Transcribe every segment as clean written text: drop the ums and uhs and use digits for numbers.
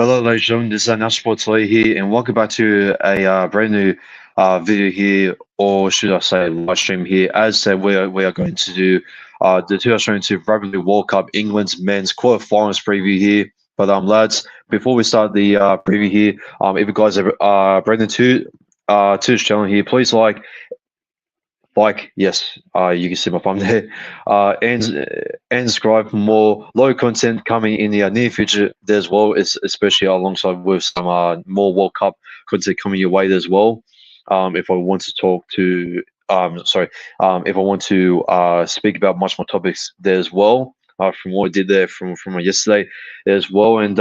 Hello, ladies and gentlemen. This is National Sports Lee here, and welcome back to a brand new video here, or should I say, live stream here. As said, we are going to do the 2022 Rugby League World Cup England's men's quarterfinals preview here. But lads, before we start the preview here, if you guys are brand new to this channel here, please yes, you can see my thumb there, and subscribe for more low content coming in the near future there as well, especially alongside with some more World Cup content coming your way there as well. If I want to talk to, if I want to speak about much more topics there as well, from what I did there from yesterday as well, and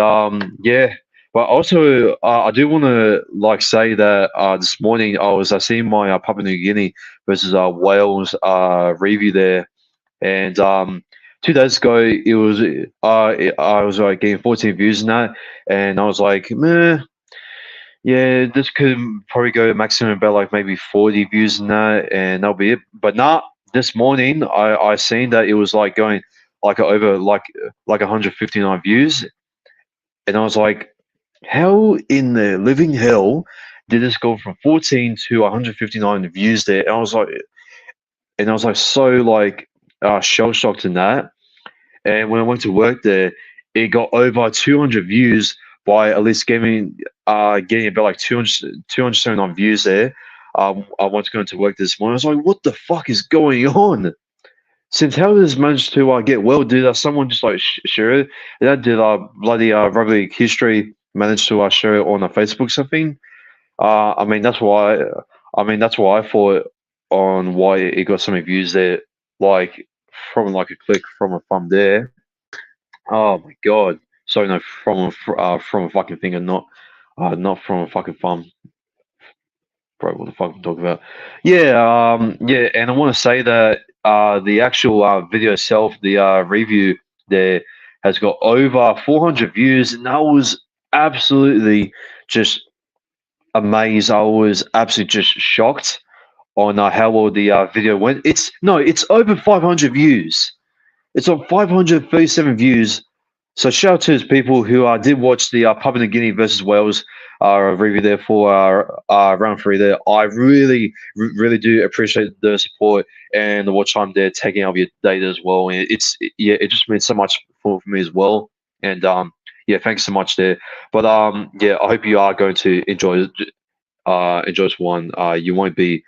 yeah. But also, I do want to say that this morning I was seeing my Papua New Guinea versus Wales review there, and 2 days ago it was I was getting 14 views in that, and I was like, meh, yeah, this could probably go maximum about maybe 40 views in that, and that'll be it. But nah, this morning I seen that it was going over 159 views, and I was like, how in the living hell did this go from 14 to 159 views there? And I was like so shell shocked in that. And when I went to work there, it got over 200 views by at least getting about 279 views there. I went to go into work this morning. I was like, what the fuck is going on? Since how did this manage to get well? Did someone just share it? Did bloody rugby league history manage to share it on Facebook or something? I mean that's why. I mean that's why I thought on why it got so many views there, from a click from a thumb there. Oh my god! Sorry, no, from a fucking finger, not from a fucking thumb. Bro, what the fuck I'm talking about? Yeah, yeah, and I want to say that the actual video itself, the review there, has got over 400 views, and I was absolutely just amazed. I was absolutely just shocked on how well the video went. It's over 500 views. It's on 537 views. So shout out to those people who did watch the Papua New Guinea versus Wales review there for round three there. I really do appreciate the support and the watch time there, taking out your data as well. And it just means so much for me as well. And yeah, thanks so much there. But yeah, I hope you are going to enjoy this one. You won't be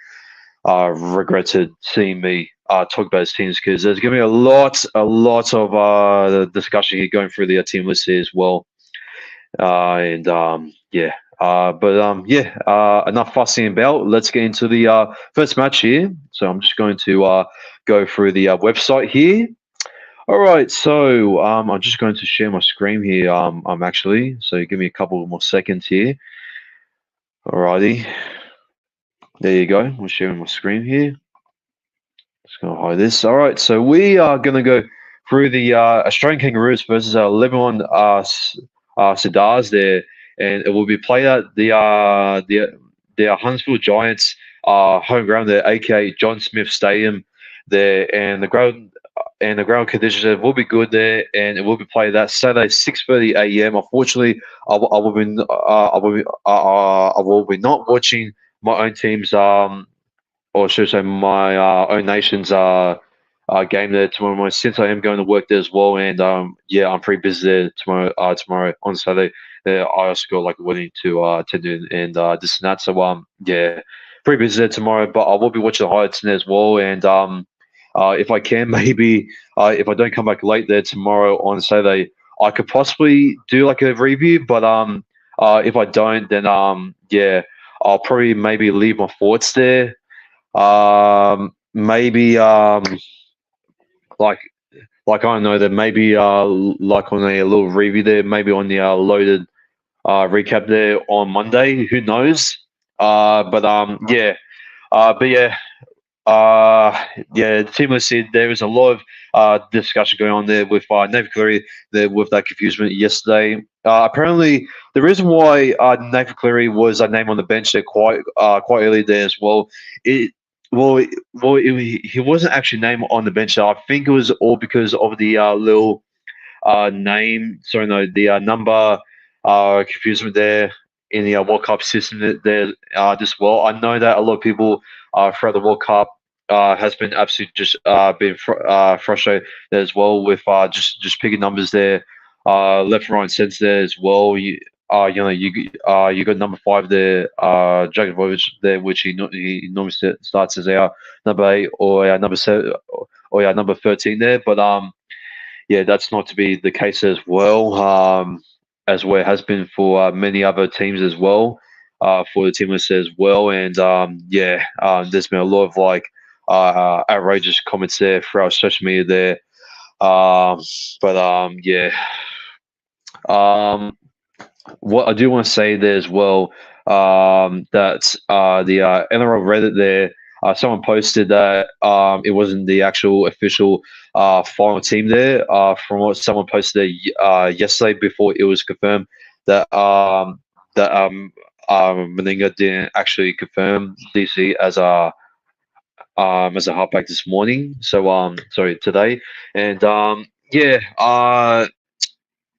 regretted seeing me talk about his teams, because there's going to be a lot of discussion here going through the team list here as well. And yeah, yeah, enough fussing about. Let's get into the first match here. So I'm just going to go through the website here. All right, so I'm just going to share my screen here. I'm actually, so give me a couple more seconds here. Alrighty, there you go. I'm sharing my screen here. Just going to hide this. All right, so we are going to go through the Australian Kangaroos versus Lebanon Cedars there, and it will be played at the Huntsville Giants home ground there, aka John Smith Stadium there, and the ground conditions will be good there, and it will be played that Saturday 6:30 a.m. Unfortunately, I will be not watching my own team's or should I say my own nation's game there tomorrow morning, since I am going to work there as well. And yeah, I'm pretty busy there tomorrow on Saturday. I also got a wedding to attend and this and that. So yeah, pretty busy there tomorrow. But I will be watching the highlights there as well. And if I can, maybe if I don't come back late there tomorrow on Saturday, I could possibly do a review. But if I don't, then yeah, I'll probably maybe leave my thoughts there. Maybe I don't know, that maybe on a little review there, maybe on the loaded recap there on Monday. Who knows? But yeah, but yeah. Yeah, the team listed, there is a lot of discussion going on there with Nathan Cleary there with that confusion yesterday. Apparently, the reason why Nathan Cleary was named on the bench there quite early there as well, he wasn't actually named on the bench. I think it was all because of the little name. Sorry, no, the number confusement there in the World Cup system there as well. I know that a lot of people throughout the World Cup has been absolutely just been frustrated there as well with just picking numbers there, left, right, and centre there as well. You got number 5 there, Jakobovic there, which he normally starts as our number 8 or our number 7 or our number 13 there, but yeah, that's not to be the case as well, as where it has been for many other teams as well, for the team list as well. And yeah, there's been a lot of outrageous comments there throughout social media there. But yeah, um, what I do want to say there as well, that the NRL Reddit there, someone posted that it wasn't the actual official final team there. From what someone posted there yesterday before it was confirmed that Meninga didn't actually confirm DC as a halfback this morning. So sorry, today, and yeah,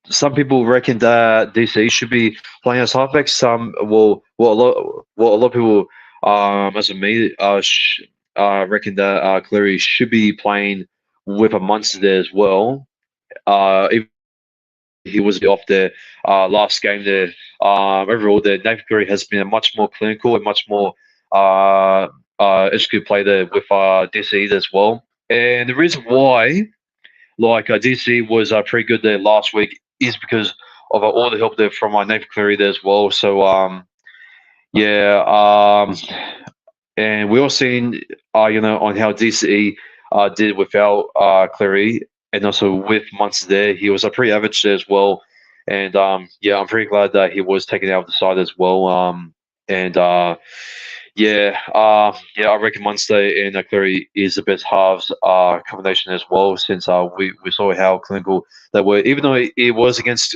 some people reckon that DC should be playing as halfback. Some, well, a lot of people, as of me, reckon that Cleary should be playing with a Munster there as well. Even he was off there last game there. Overall, the Nathan Cleary has been a much more clinical and much more executed play there with DC as well. And the reason why DC was pretty good there last week is because of all the help there from Nathan Cleary there as well. So yeah, and we all seen on how DCE did without Cleary, and also with Munster there, he was a pretty average there as well. And yeah, I'm pretty glad that he was taken out of the side as well. And yeah, yeah, I reckon Munster and Cleary is the best halves combination as well. Since we saw how clinical they were, even though it was against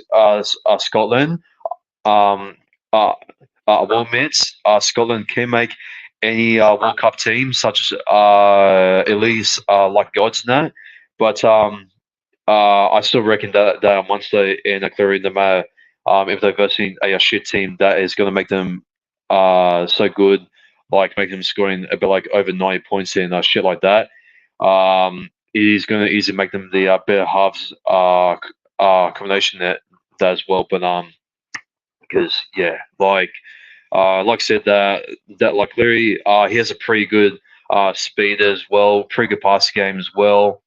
Scotland. Um, uh, well, Mets, Scotland can make any World Cup team, such as Elise, like gods and that. But I still reckon that Munster and Cleary, no matter if they're versing a shit team, that is going to make them so good, like make them scoring a bit like over 90 points and shit like that. It is going to easily make them the better halves combination that as well. But because yeah, like I said, that like Cleary, he has a pretty good speed as well, pretty good pass game as well,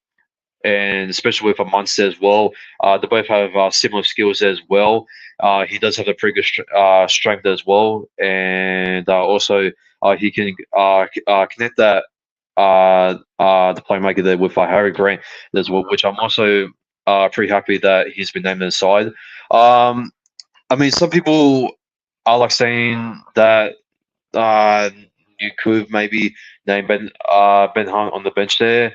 and especially with a Munster as well. They both have similar skills as well. He does have a pretty good strength as well, and also he can connect that the playmaker there with Harry Grant as well, which I'm also pretty happy that he's been named inside. I mean, some people are like saying that uh, you could maybe name Ben Hunt on the bench there.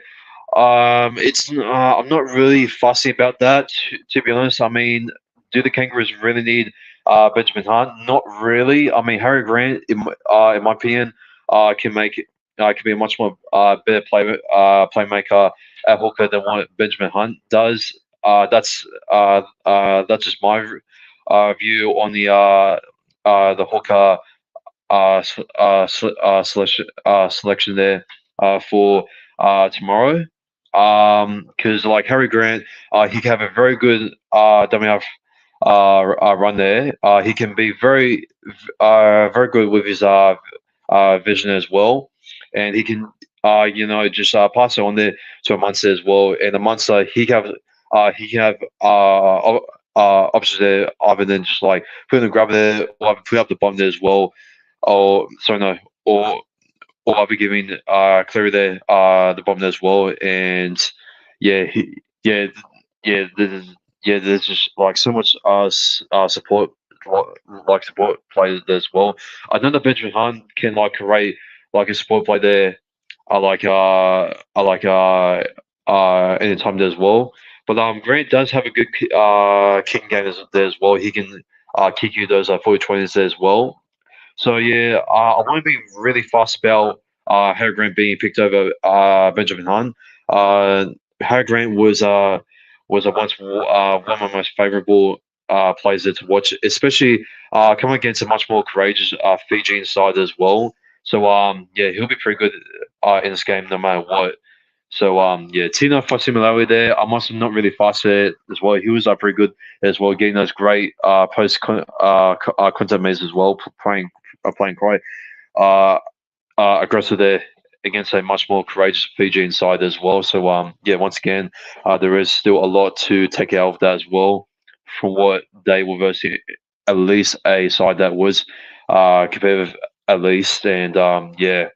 It's I'm not really fussy about that, to be honest. I mean, do the Kangaroos really need Benjamin Hunt? Not really. I mean, Harry Grant, in my opinion, can be a much more better playmaker at hooker than what Benjamin Hunt does. That's just my view on the hooker selection there for tomorrow. Because like Harry Grant, he can have a very good WF run there. He can be very good with his vision as well, and he can just pass it on there to a Munster as well. And a Munster, he can have options there other than just like putting the grab there or putting up the bomb there as well. Or sorry, no, or I'll be giving Cleary there the bomb there as well. And yeah, yeah, yeah, there's just like so much support, like support players there as well. I know that Benjamin Hunt can like create like a support play there. I like anytime there as well. But Grant does have a good kicking game there as well. He can kick you those 40-20s there as well. So yeah, I won't be really fussed about Harry Grant being picked over Benjamin Hunt. Harry Grant was a once one of my most favourable players there to watch, especially coming against a much more courageous Fijian side as well. So yeah, he'll be pretty good in this game no matter what. So yeah, Tino Fasimalari there. I must have not really fast there as well. He was pretty good as well, getting those great contact mates as well, playing quite uh, aggressive there against a much more courageous Fijian side as well. So yeah, once again, there is still a lot to take out of that as well, from what they were versus at least a side that was competitive at least, and yeah.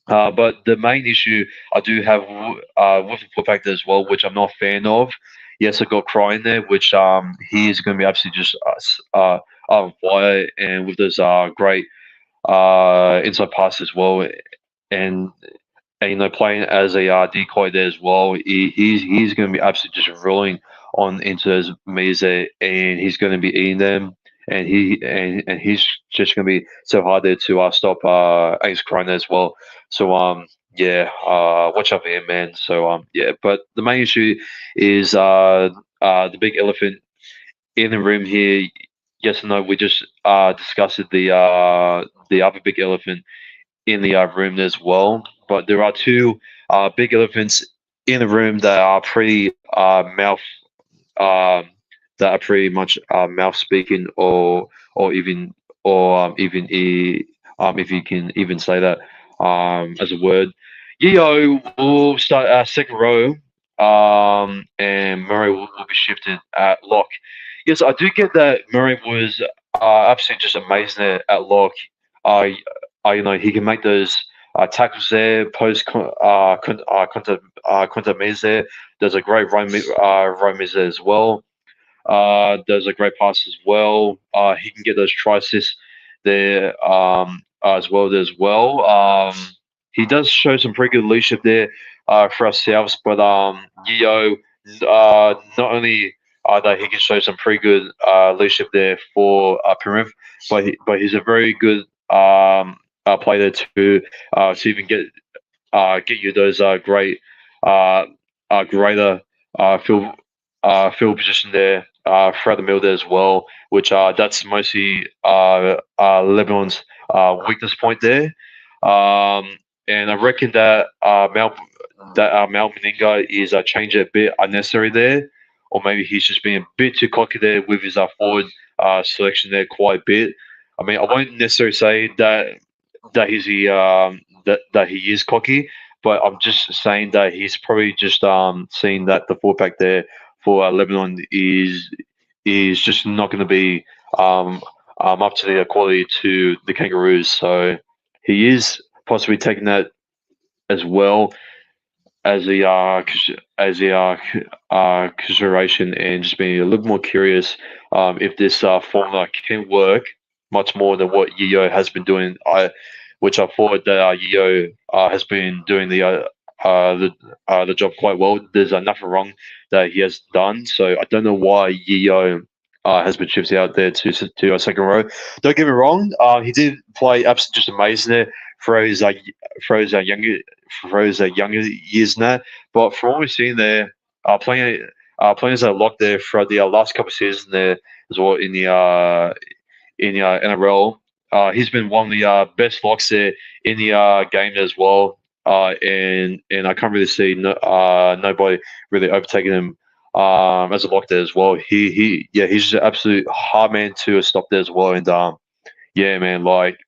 But the main issue I do have with the foot factor as well, which I'm not a fan of. Yes, I got Cry in there, which he is going to be absolutely just on fire, and with those great inside pass as well, and playing as a decoy there as well. He's going to be absolutely just rolling on into his maze there, and he's going to be eating them. And he's just going to be so hard there to stop Ace Krona as well. So yeah, watch out for him, man. So yeah, but the main issue is the big elephant in the room here. Yes or no? We just discussed the other big elephant in the room as well. But there are two big elephants in the room that are pretty mouth um, that are pretty much mouth speaking, or even if you can even say that as a word. Yo will start second row, and Murray will be shifted at lock. Yes, I do get that Murray was absolutely just amazing at lock. Uh, he can make those tackles there, contact means there. There's a great run there as well. There's a great pass as well. He can get those try assists there as well. He does show some pretty good leadership there for ourselves, but Yeo, not only that he can show some pretty good leadership there for Penrith, but he's a very good player to even get you those great greater field field position there throughout the middle there as well, which that's mostly Lebanon's weakness point there. And I reckon that Mal Meninga is changing a bit unnecessary there, or maybe he's just being a bit too cocky there with his forward selection there quite a bit. I mean, I won't necessarily say that he is cocky, but I'm just saying that he's probably just seeing that the four pack there for Lebanon is just not going to be up to the quality to the Kangaroos. So he is possibly taking that as well as a consideration, and just being a little more curious if this formula can work much more than what Yeo has been doing. Which I thought that Yeo has been doing the job quite well. There's nothing wrong that he has done, so I don't know why Yeo has been shifted out there to a second row. Don't get me wrong, he did play absolutely just amazing there for his for his younger younger years now. But from what we've seen there, playing as a lock there for the last couple of seasons there as well in the NRL. He's been one of the best locks there in the game as well. And I can't really see nobody really overtaking him as a lock there as well. He's just an absolute hard man to stop there as well. And yeah, man, like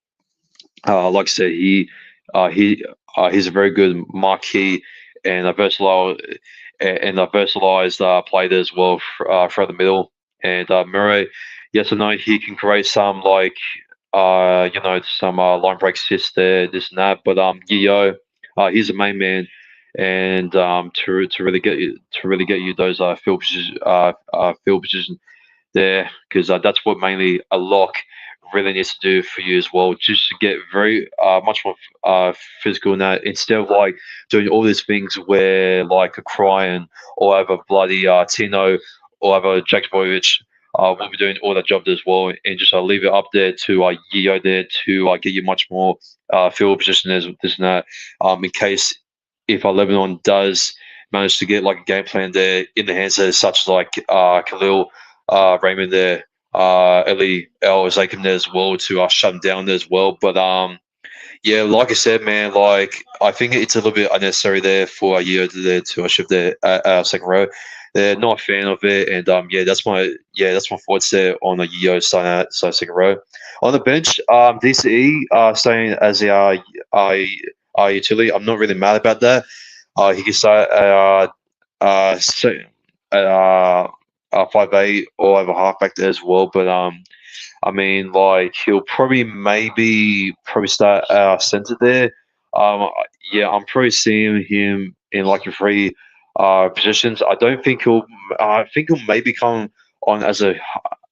I said, he's a very good marquee and a versatile player as well throughout the middle. And Murray, yes or no, he can create some some line break assists there, this and that. But he's the main man, and to really get you those field position there, because that's what mainly a lock really needs to do for you as well, just to get very much more physical in that, instead of doing all these things where like a Cryan or have a bloody Tino or have a Jack Boyovich will be doing all that job as well, and just leave it up there to Yeo there to get you much more field position as this and that, in case if Lebanon does manage to get like a game plan there in the hands of such as like Khalil Raymond there, Ellie L is like him there as well to shut him down there as well. But yeah, like I said, man, like I think it's a little bit unnecessary there for a year there to shift their second row. They're not a fan of it, and that's my thoughts there on the Yo starting at second row. On the bench, DCE staying as a utility. I'm not really mad about that. He can start at 5'8" or over halfback there as well, but I mean, like he'll probably start center there. Um, yeah, I'm probably seeing him in like a three positions. I don't think he'll. I think he'll maybe come on as a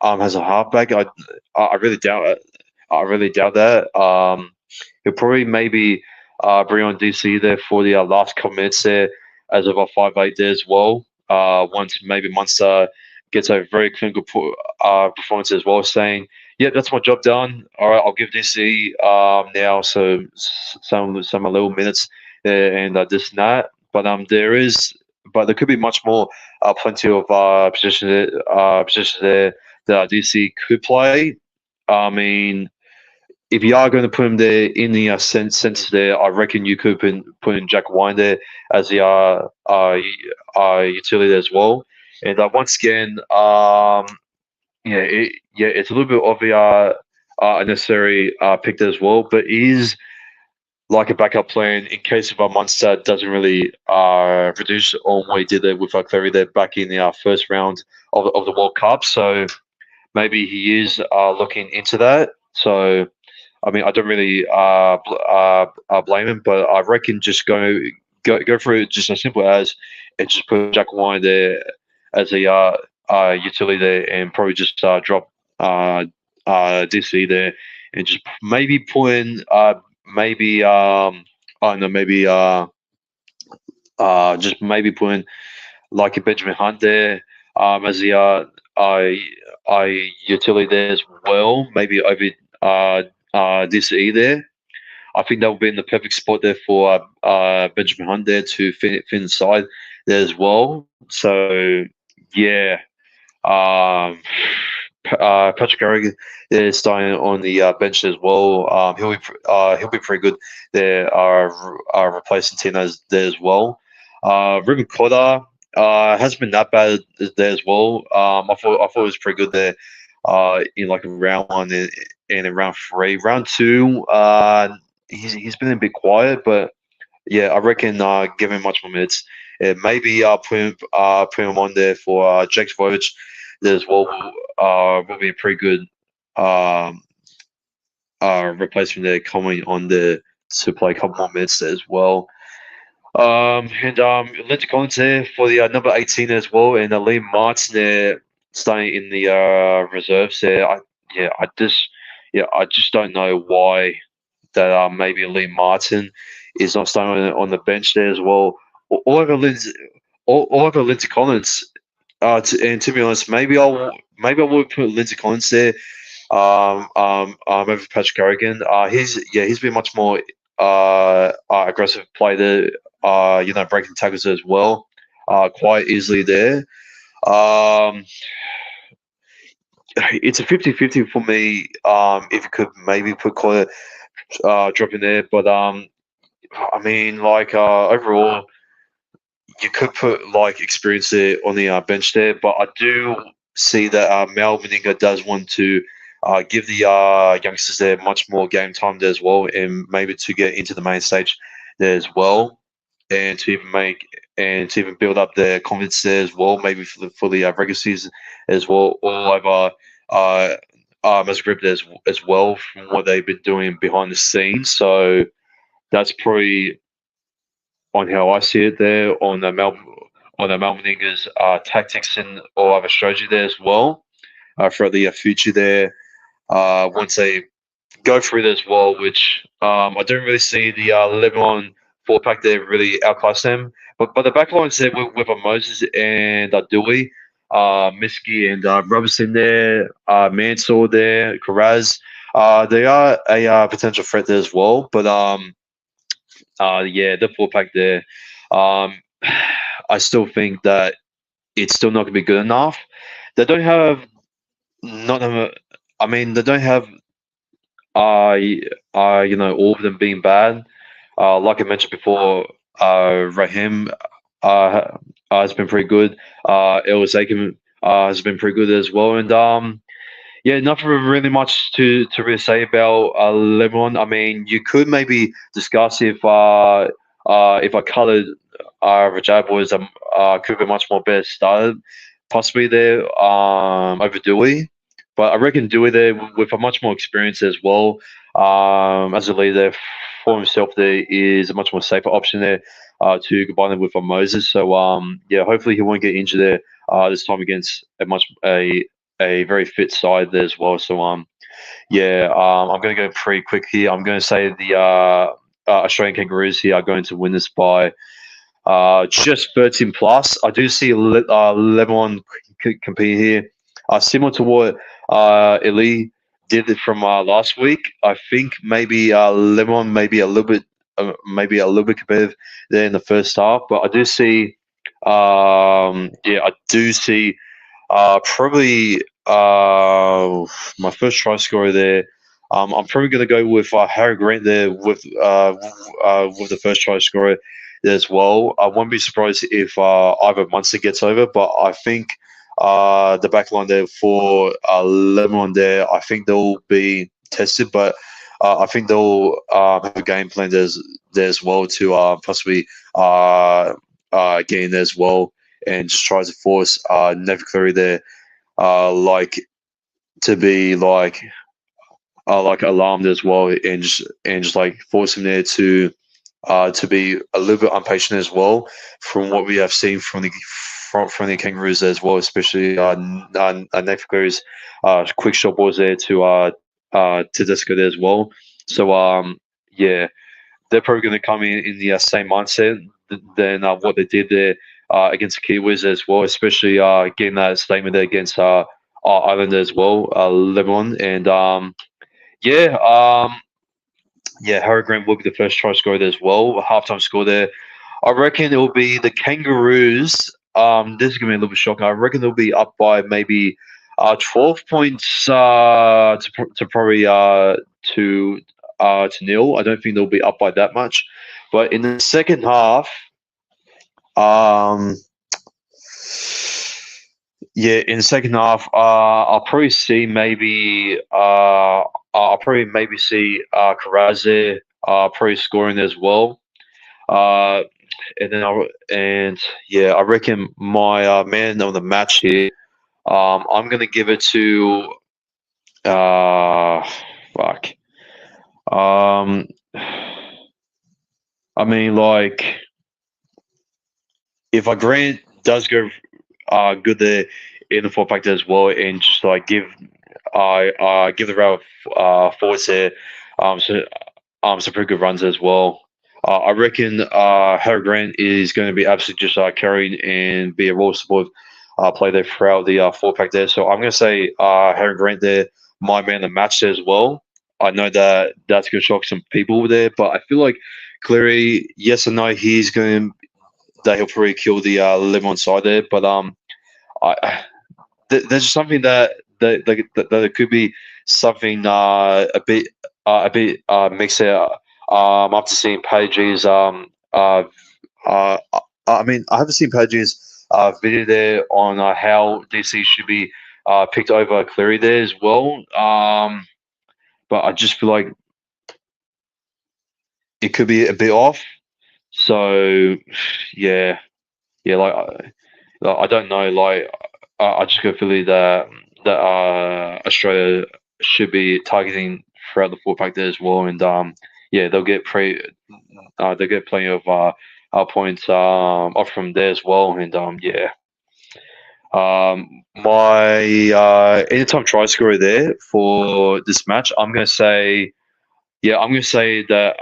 halfback. I really doubt it. I really doubt that. He'll probably maybe bring on DC there for the last couple minutes there as of a 5'8" there as well. Once maybe Munster gets a very clinical performance as well, saying yeah, that's my job done. All right, I'll give DC now some little minutes there and this and that. But there could be much more, plenty of positions there that DC could play. I mean, if you are going to put him there in the center there, I reckon you could put in Jack Wine there as the utility as well. And once again, it's a little bit of a unnecessary pick there as well, but is like a backup plan in case if our Munster doesn't really reduce on what he did there with Cleary there back in the first round of the World Cup. So maybe he is looking into that. So I mean, I don't really blame him, but I reckon just go for it just as simple as and just put Jack Wine there as a utility there, and probably just drop DC there, and just maybe put in maybe I don't know maybe just maybe put in like a Benjamin Hunt there as the utility there as well, maybe over DCE there. I think that would be in the perfect spot there for Benjamin Hunt there to fin inside there as well. So yeah, um, Patrick Garrigan is starting on the bench as well. He'll be pretty good there. Replacing Tino's there as well. Ruben Cotter hasn't been that bad there as well. I thought it was pretty good there. In like round one and in round three, round two, he's been a bit quiet, but yeah, I reckon give him much more minutes. Maybe put him on there for Jake Voyage there as well. Will be a pretty good um, replacement there coming on there to play a couple more minutes there as well. And Lindsay Collins there for the number 18 as well, and Liam Martin there staying in the reserves there. I just don't know why that maybe Liam Martin is not staying on the bench there as well. All over Lindsay Collins. And to be honest, maybe I would put Lindsay Collins there. Over Patrick Carrigan. He's been much more aggressive play there. Breaking tackles as well, quite easily there. Um, it's a 50-50 for me. If you could maybe put Collier drop in there, but I mean, like overall, you could put like experience there on the bench there, but I do see that Mel Meninga does want to give the youngsters there much more game time there as well, and maybe to get into the main stage there as well, and to even build up their confidence there as well, maybe for the regular season as well, all over as a group there as well from what they've been doing behind the scenes. So that's probably on how I see it there on the Melbourne Ingers tactics and all other strategy there as well for the future there. Once they go through this wall, which I don't really see the Lebanon four pack there really outclass them. But the back line there with Moses and Dewey, Miski and Robertson there, Mansour there, Karaz. They are a potential threat there as well. But the four pack there. I still think that it's still not going to be good enough. they don't have not them. I mean, they don't have all of them being bad. Like I mentioned before, Raheem has been pretty good. El Zakim has been pretty good as well, and yeah, nothing really much to really say about LeBron. I mean, you could maybe discuss if I colored Rajab was could be much more better started, possibly there over Dewey, but I reckon Dewey there with a much more experience as well as a leader for himself there is a much more safer option there to combine it with Moses. So yeah, hopefully he won't get injured there this time against a very fit side there as well. So yeah, I'm going to go pretty quick here. I'm going to say the Australian Kangaroos here are going to win this by just 13 plus. I do see Lebanon compete here, similar to what Eli did from last week. I think maybe Lebanon maybe a little bit competitive there in the first half, but I do see, yeah, I do see probably my first try scorer there. I'm probably going to go with Harry Grant there with the first try scorer as well. I won't be surprised if either Munster gets over, but I think the back line there for Lebanon there, I think they'll be tested, but I think they'll have a game plan there as well to possibly get in there as well and just try to force Nev Cleary there like to be like alarmed as well, and just like force him there to be a little bit impatient as well, from what we have seen from the Kangaroos as well, especially Nathan Cleary's quick shot balls there to Disco there as well. So yeah, they're probably going to come in the same mindset than what they did there against the Kiwis as well, especially getting that statement there against Ireland as well, Lebanon. And yeah, yeah, Harry Grant will be the first try scorer there as well. Halftime score there. I reckon it will be the Kangaroos. This is going to be a little bit shocking. I reckon they'll be up by maybe 12 points to probably to nil. I don't think they'll be up by that much. But in the second half, um, yeah, in the second half, I'll probably maybe see Karaze probably scoring as well. Uh, and yeah, I reckon my man of the match here. I'm gonna give it to fuck. Um, I mean, like, if Grant does go good there in the fourth factor as well, and just like give the row forwards there some pretty good runs as well. I reckon Harry Grant is going to be absolutely just carried and be a role supportive play there throughout the four pack there. So I'm going to say Harry Grant there, my man of the match there as well. I know that that's going to shock some people there, but I feel like Cleary, yes and no, he's going that he'll probably kill the Lebanon side there, but I there's something that it could be something a bit mixed out. After seeing Page's I mean, I haven't seen Page's video there on how DC should be picked over Cleary there as well. But I just feel like it could be a bit off. So yeah, yeah, I don't know, I just got a feeling that Australia should be targeting throughout the four pack there as well, and yeah, they'll get plenty of points off from there as well, and yeah. My anytime try scorer there for this match, I'm gonna say that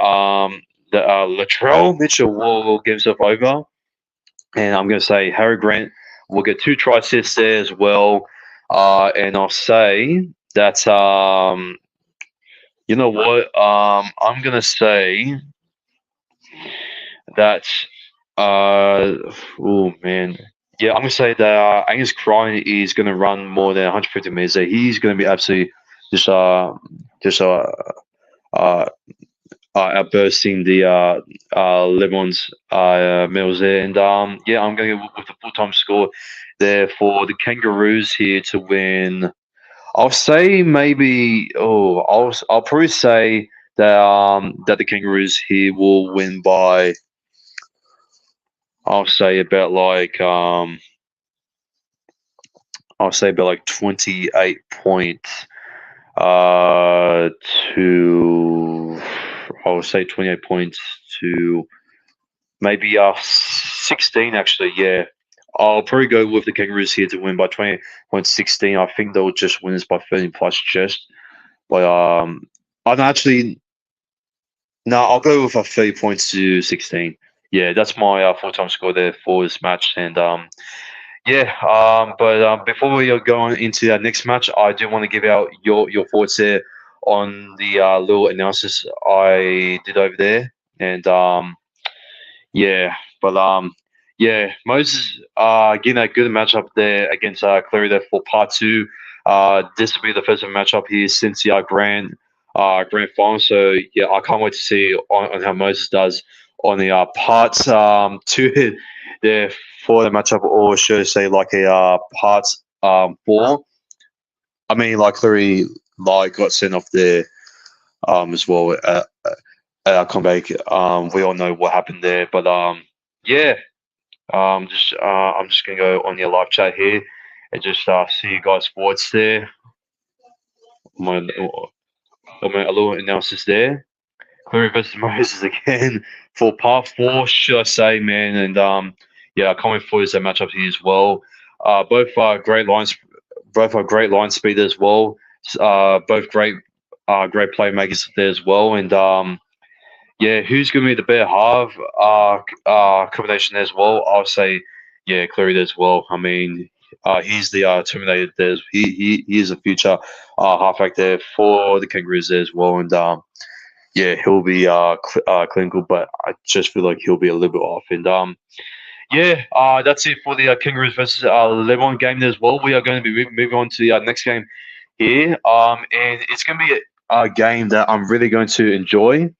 Latrell Mitchell will give himself over, and I'm gonna say Harry Grant will get two try assists there as well. And I'll say that you know what? I'm gonna say that oh man. Yeah, I'm gonna say that Angus Crichton is gonna run more than 150 meters. There, he's gonna be absolutely just just uh, outbursting the Lebanon's medals there. And yeah, I'm going to go with the full time score there for the Kangaroos here to win. I'll say maybe. I'll probably say that the Kangaroos here will win by. I'll say about like I'll say about like 28 points uh to I'll say 28 points to maybe 16 actually. Yeah, I'll probably go with the Kangaroos here to win by 20.16. I think they'll just win this by 13 plus just. But I'm actually no. I'll go with a 30 points to 16. Yeah, that's my full time score there for this match. And yeah, but before we are going into our next match, I do want to give out your thoughts there on the little analysis I did over there. And yeah, but yeah, Moses getting a good matchup there against Clary there for part two. This will be the first matchup here since the grand final. So yeah, I can't wait to see on how Moses does on the part two there for the matchup, or should I say like a part four. I mean, like Clary got sent off there as well at our comeback. We all know what happened there, but yeah. I'm just gonna go on your live chat here and just see you guys' thoughts there. My, a little analysis there. Cleary versus Moses again for part four, should I say, man? And yeah, I can't wait for this matchup here as well. Both are great lines, both are great line speed as well. Both great playmakers there as well. And yeah, who's going to be the better half combination as well? I'll say, yeah, Cleary as well. I mean, he's the Terminator. He is a future halfback there for the Kangaroos there as well. And yeah, he'll be clinical, but I just feel like he'll be a little bit off. And yeah, that's it for the Kangaroos versus Lebanon game as well. We are going to be moving on to the next game here. And it's going to be a game that I'm really going to enjoy,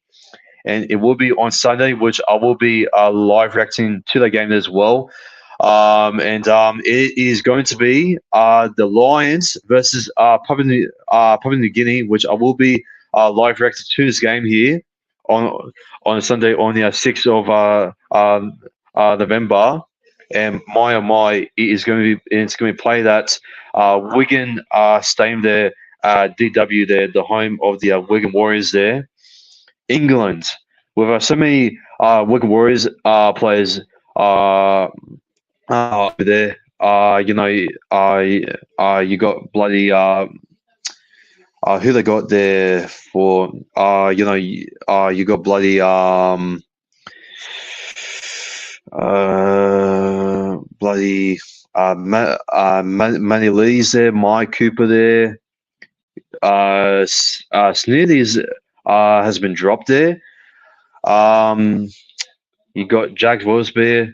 and it will be on Sunday, which I will be live reacting to the game as well. And it is going to be the Lions versus Papua New Guinea, which I will be live reacting to this game here on on Sunday on the 6th of November. And my oh my, it's going to be played at Wigan Stadium there, DW there, the home of the Wigan Warriors there. England, with so many Wigan Warriors players over there. You know, you got bloody who they got there for? You got bloody bloody Manny Lee's there, Mike Cooper there. Sneed has been dropped there. You got Jack Wilsbeer.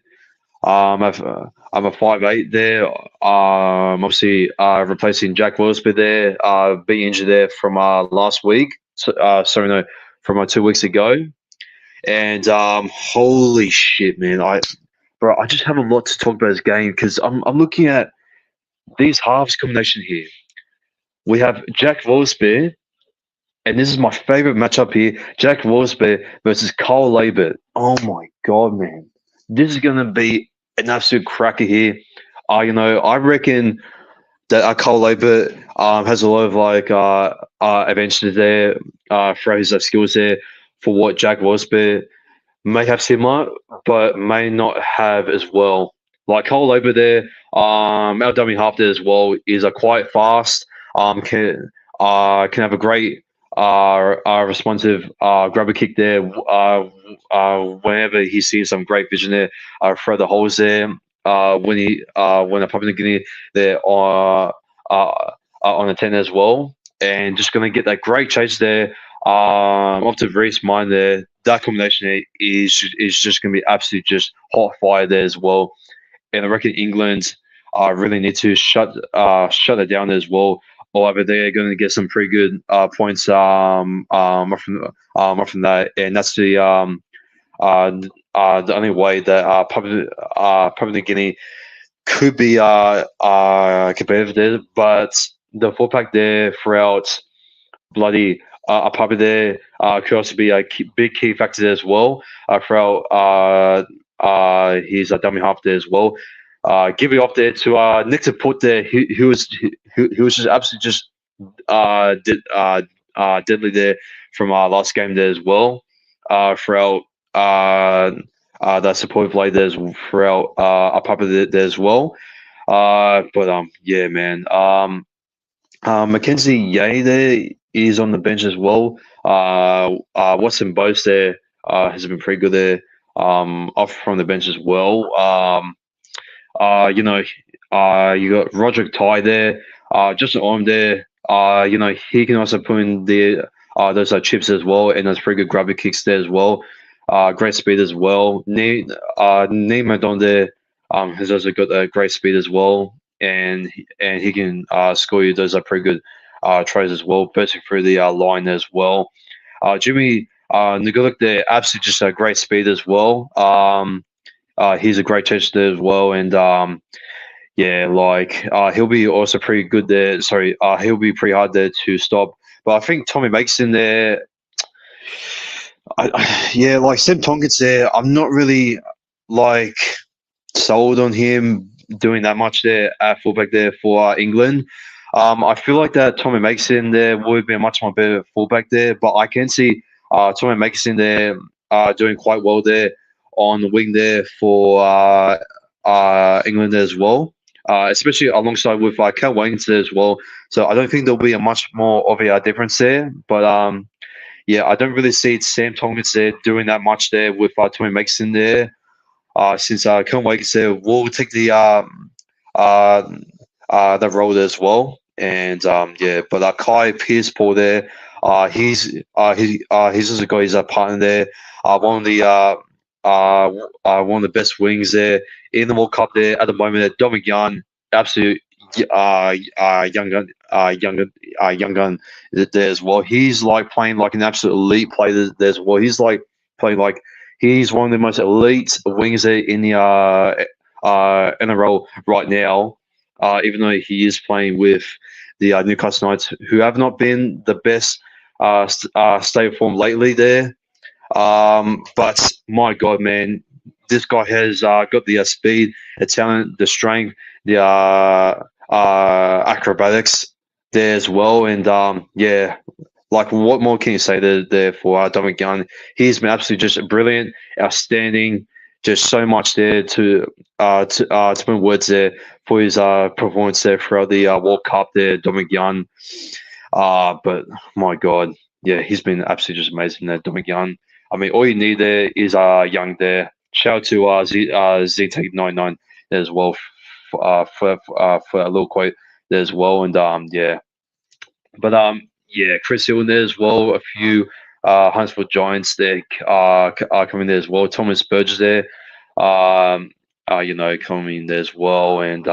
I'm a 5'8" there. Obviously replacing Jack Wilsbeer there. Being injured there from last week. Sorry, no, from 2 weeks ago. And holy shit, man! I just have a lot to talk about this game because I'm looking at these halves combination here. We have Jack Wilsbeer, and this is my favorite matchup here: Jack Wolfsberg versus Carl Labert. Oh my god, man! This is gonna be an absolute cracker here. I reckon that Carl Labert has a lot of advantages there for his skills there for what Jack Wolfsberg may have similar, but may not have as well. Like Carl Labert there, our dummy half there as well is quite fast. Can have a great responsive grabber kick there. Whenever he sees some great vision there, throw the holes there. When a Papua New Guinea there on the 10 as well, and just going to get that great chase there off to Reese Mine there. That combination there is just going to be absolutely just hot fire there as well. and I reckon England really need to shut it down as well. Or either they're going to get some pretty good points off from that, and that's the only way that Papua New Guinea could be competitive there. But the full pack there throughout bloody Papua there could also be a big key factor there as well throughout his dummy half there as well. Give it off there to Nick to put there. He was just absolutely just deadly there from our last game there as well. Throughout the support play there throughout Papa there as well. But yeah, man. Mackenzie Yeh there is on the bench as well. Watson Bose there has been pretty good there. Off from the bench as well. You know, you got Roderick Ty there, just an arm there. He can also put in the those chips as well, and those pretty good grubby kicks there as well. Great speed as well. Nemo Don there has also got a great speed as well, and he can score you those are pretty good tries as well, bursting through the line as well. Jimmy Ngulik there, absolutely just a great speed as well. He's a great chaser there as well, and yeah, like he'll be also pretty good there. Sorry, he'll be pretty hard there to stop. But I think Tommy Mason there, yeah, like Sam Tonkins there. I'm not really like sold on him doing that much there at fullback there for England. I feel like that Tommy Mason there would be a much more better fullback there, but I can see Tommy Mason there doing quite well there on the wing there for England as well, especially alongside with Cal Williams there as well. So I don't think there'll be a much more of a difference there, but yeah, I don't really see Sam Tonkins there doing that much there with Tommy Mason there. Since Cal Williams there will take the role there as well. And yeah, but Kai Pierce Paul there, he's also got his partner there. One of the best wings there in the World Cup there at the moment. Dominic Young, absolute young gun there as well. He's like playing like an absolute elite player there as well. He's like playing like he's one of the most elite wings there in the NRL right now. Even though he is playing with the Newcastle Knights, who have not been the best state of form lately there. But my God, man, this guy has got the speed, the talent, the strength, the acrobatics there as well. And yeah, like what more can you say there for Dominic Young? He's been absolutely just brilliant, outstanding, just so much there to put words there for his performance there throughout the World Cup there, Dominic Young. But my God, yeah, he's been absolutely just amazing there, Dominic Young. I mean, all you need there is Young there. Shout out to ZTake99 there as well for a little quote there as well. And yeah, but yeah, Chris Hill there as well. A few Huntsville Giants there are coming there as well. Thomas Burgess there, coming there as well. And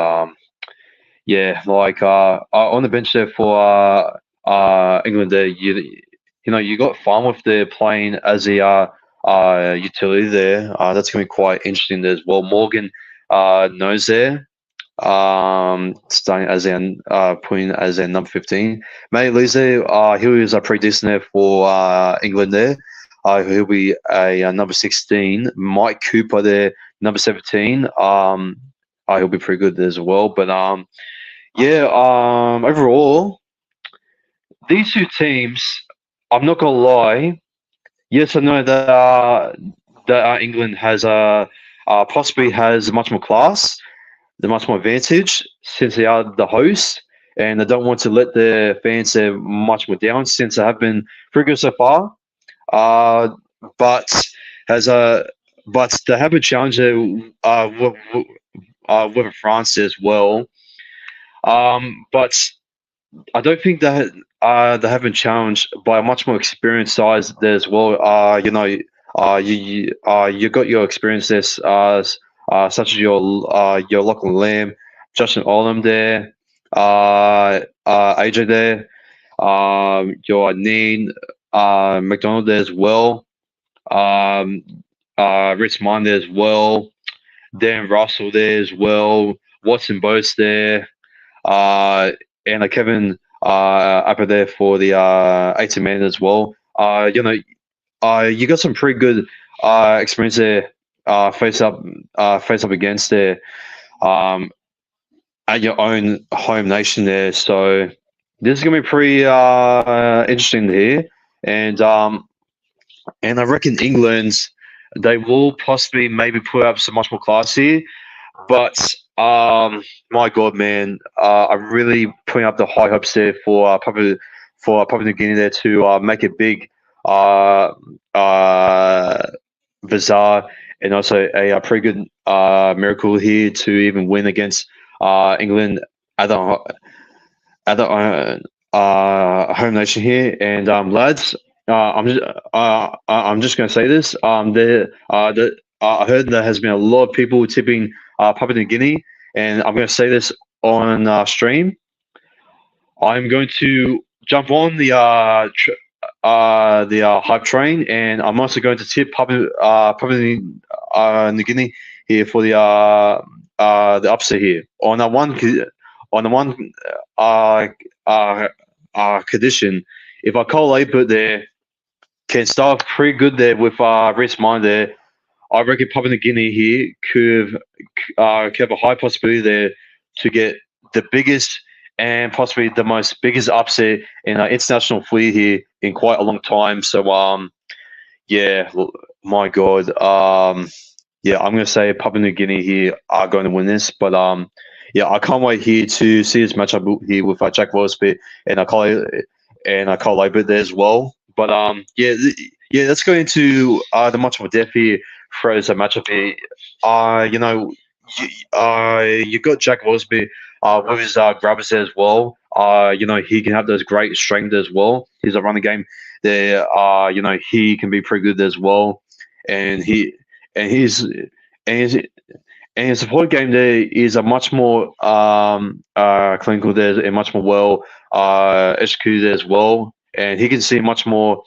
yeah, like on the bench there for England there, you got Farmworth there playing as a utility there. That's going to be quite interesting there as well. Morgan knows there, starting as putting as a number 15. Matty Lees there, he was pretty decent there for England there. He'll be a number 16. Mike Cooper there, number 17. He'll be pretty good there as well. But yeah, overall, these two teams, I'm not gonna lie. Yes, I know that England has possibly has much more class, the much more advantage since they are the host, and they don't want to let their fans much more down since they have been pretty good so far. But they have a challenge with France as well. But I don't think that they have been challenged by a much more experienced size there as well. You got your experience there, such as your Lachlan Lamb, Justin Olam there, AJ there, your Neen McDonald there as well, um, Rich Mine there as well, Dan Russell there as well, Watson Bose there, and Kevin Upper there for the 18 man as well. You got some pretty good experience there. Face up against there um, at your own home nation there. So this is gonna be pretty interesting to hear, and I reckon England they will possibly maybe put up some much more class here, but my God, man, I'm really putting up the high hopes there for Papua New Guinea there to make it big. Uh, uh, Bizarre, and also a pretty good miracle here to even win against England at the home nation here. And lads, I'm just going to say this. I heard there has been a lot of people tipping Papua New Guinea, and I'm going to say this on stream. I'm going to jump on the hype train, and I'm also going to tip Papua New Guinea here for the upset here on the one condition. If I call Labour there can start pretty good there with Rhys Mine there, I reckon Papua New Guinea here could have a high possibility there to get the biggest and possibly the most biggest upset in international footy here in quite a long time. So yeah, my God, yeah, I'm gonna say Papua New Guinea here are going to win this, but yeah, I can't wait here to see this matchup here with Jack Wolfsby and I call Labour there as well. But yeah, let's go into the matchup of death here for this matchup here. You got Jack Wolfsby with his grabbers there as well. He can have those great strength as well. He's a running game there. He can be pretty good as well, and his and his support game there is a much more clinical there and much more well executed as well, and he can see much more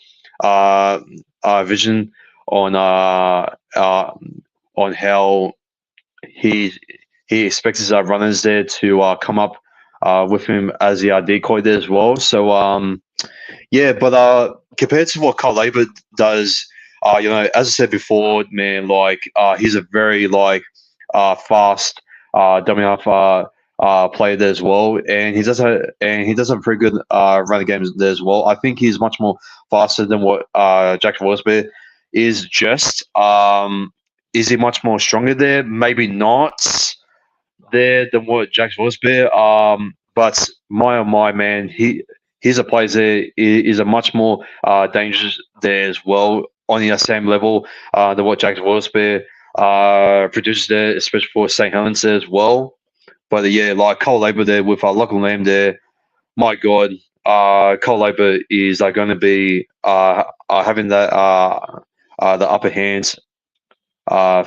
vision on how he expects his runners there to come up with him as the decoy there as well. So yeah, but compared to what Carl Labour does, as I said before, man, he's a very fast, dominant player there as well, and he does have a pretty good running games there as well. I think he's much more faster than what Jack Wolfsby is. Is he much more stronger there? Maybe not there than what Jack Wolfsby. But oh my man, he's a player there is a much more dangerous there as well on the same level than what Jack Wolfsby produces there, especially for St. Helens there as well. But yeah, like Cole Labour there with Lachlan Lamb there, my God, Cole Labour is going to be having that the upper hand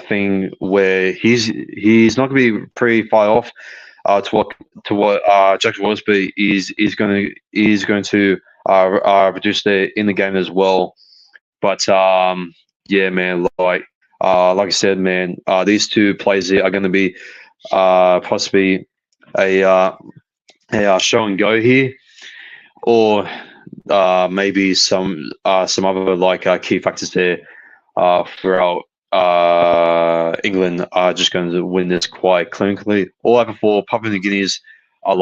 thing where he's not going to be pretty far off to what Jack Wolfsby is going to produce there in the game as well. But yeah, man, like I said, man, these two players here are going to be possibly a show and go here, or maybe some other key factors there throughout England are just going to win this quite clinically. All over for Papua New Guineas are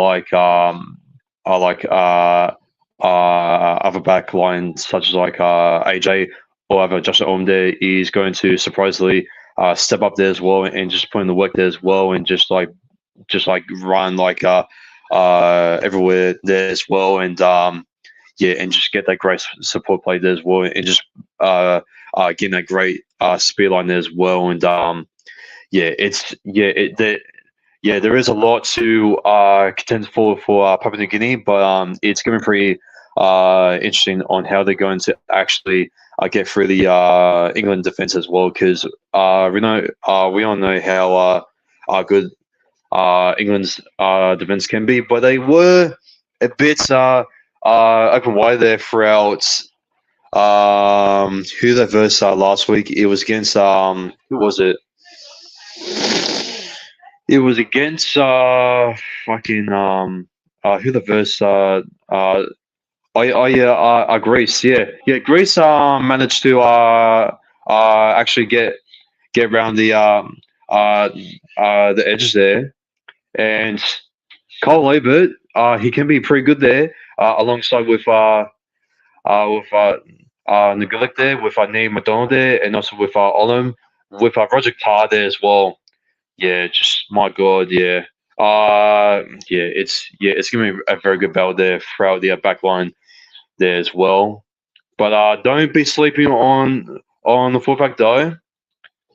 other back lines such as AJ or other Joshua Orm there is going to surprisingly step up there as well and just put in the work there as well and just run everywhere there as well and yeah, and just get that great support play there as well and just getting that great speed line there as well and there is a lot to contend for Papua New Guinea, but it's going to be pretty interesting on how they're going to actually get through the England defense as well, because we all know how good England's defense can be, but they were a bit open wide there throughout. Who they versed last week? It was against who was it? It was against fucking who the versed Greece. Yeah. Greece managed to actually get around the edges there, and Cole Labert, he can be pretty good there, alongside with Negulik there, with Nate McDonald there, and also with Olam, with Roger Carr there as well. Yeah, just my god, yeah. It's gonna be a very good battle there throughout the back line there as well. But don't be sleeping on the fullback though.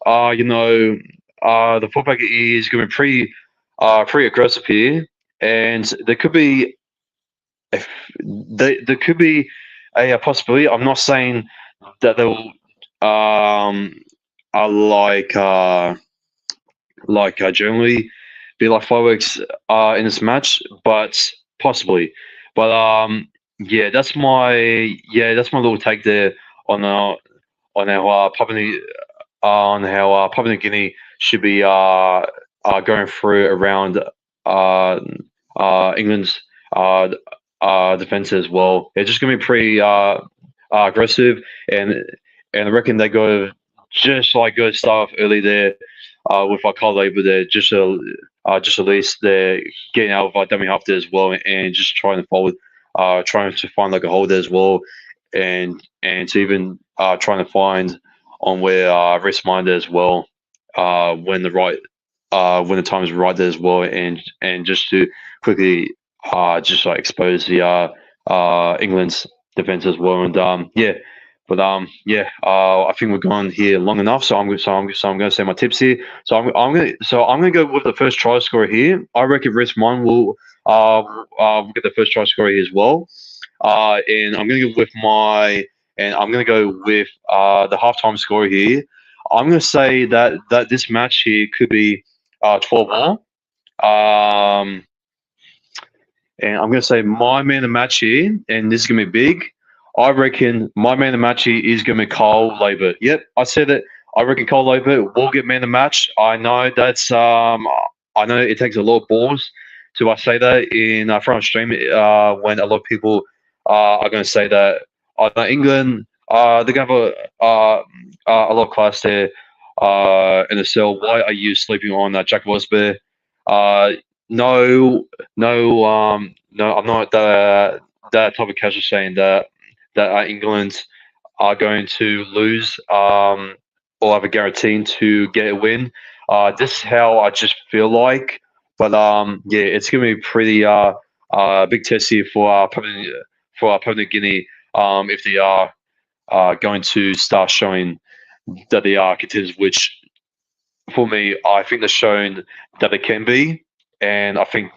The fullback is gonna be pretty aggressive here, and there could be a possibility. I'm not saying that they'll are generally be like fireworks in this match, but possibly. But that's my little take there on Papua New Guinea should be going through around England's defense as well. It's just gonna be pretty aggressive, and I reckon they go just like good stuff early there with our Carl Labor there, just at least they're getting out of our dummy half there as well, and just trying to forward, trying to find like a hole there as well, and to even trying to find on where wrist minder as well, when the time is right there as well, and just to quickly just like expose the England's defense as well, and I think we've gone here long enough, so I'm going to say my tips here. So I'm going to go with the first try scorer here. I reckon Rhys Mon will get the first try scorer here as well. And I'm going to go with the halftime score here. I'm going to say that this match here could be 12-all. And I'm going to say my man of the match here, and this is going to be big. I reckon my man of the match here is going to be Cole Labert. Yep, I said it. I reckon Cole Labert will get man of the match. I know I know it takes a lot of balls to say that in front of stream when a lot of people are going to say that England they're going to have a lot of class there in the cell. Why are you sleeping on Jack Wasbear? No, I'm not that type of casual saying that England are going to lose or have a guarantee to get a win. This is how I just feel like, but it's going to be pretty big test here for Papua New Guinea if they are going to start showing that they are contenders, which for me I think they're showing that they can be. And I think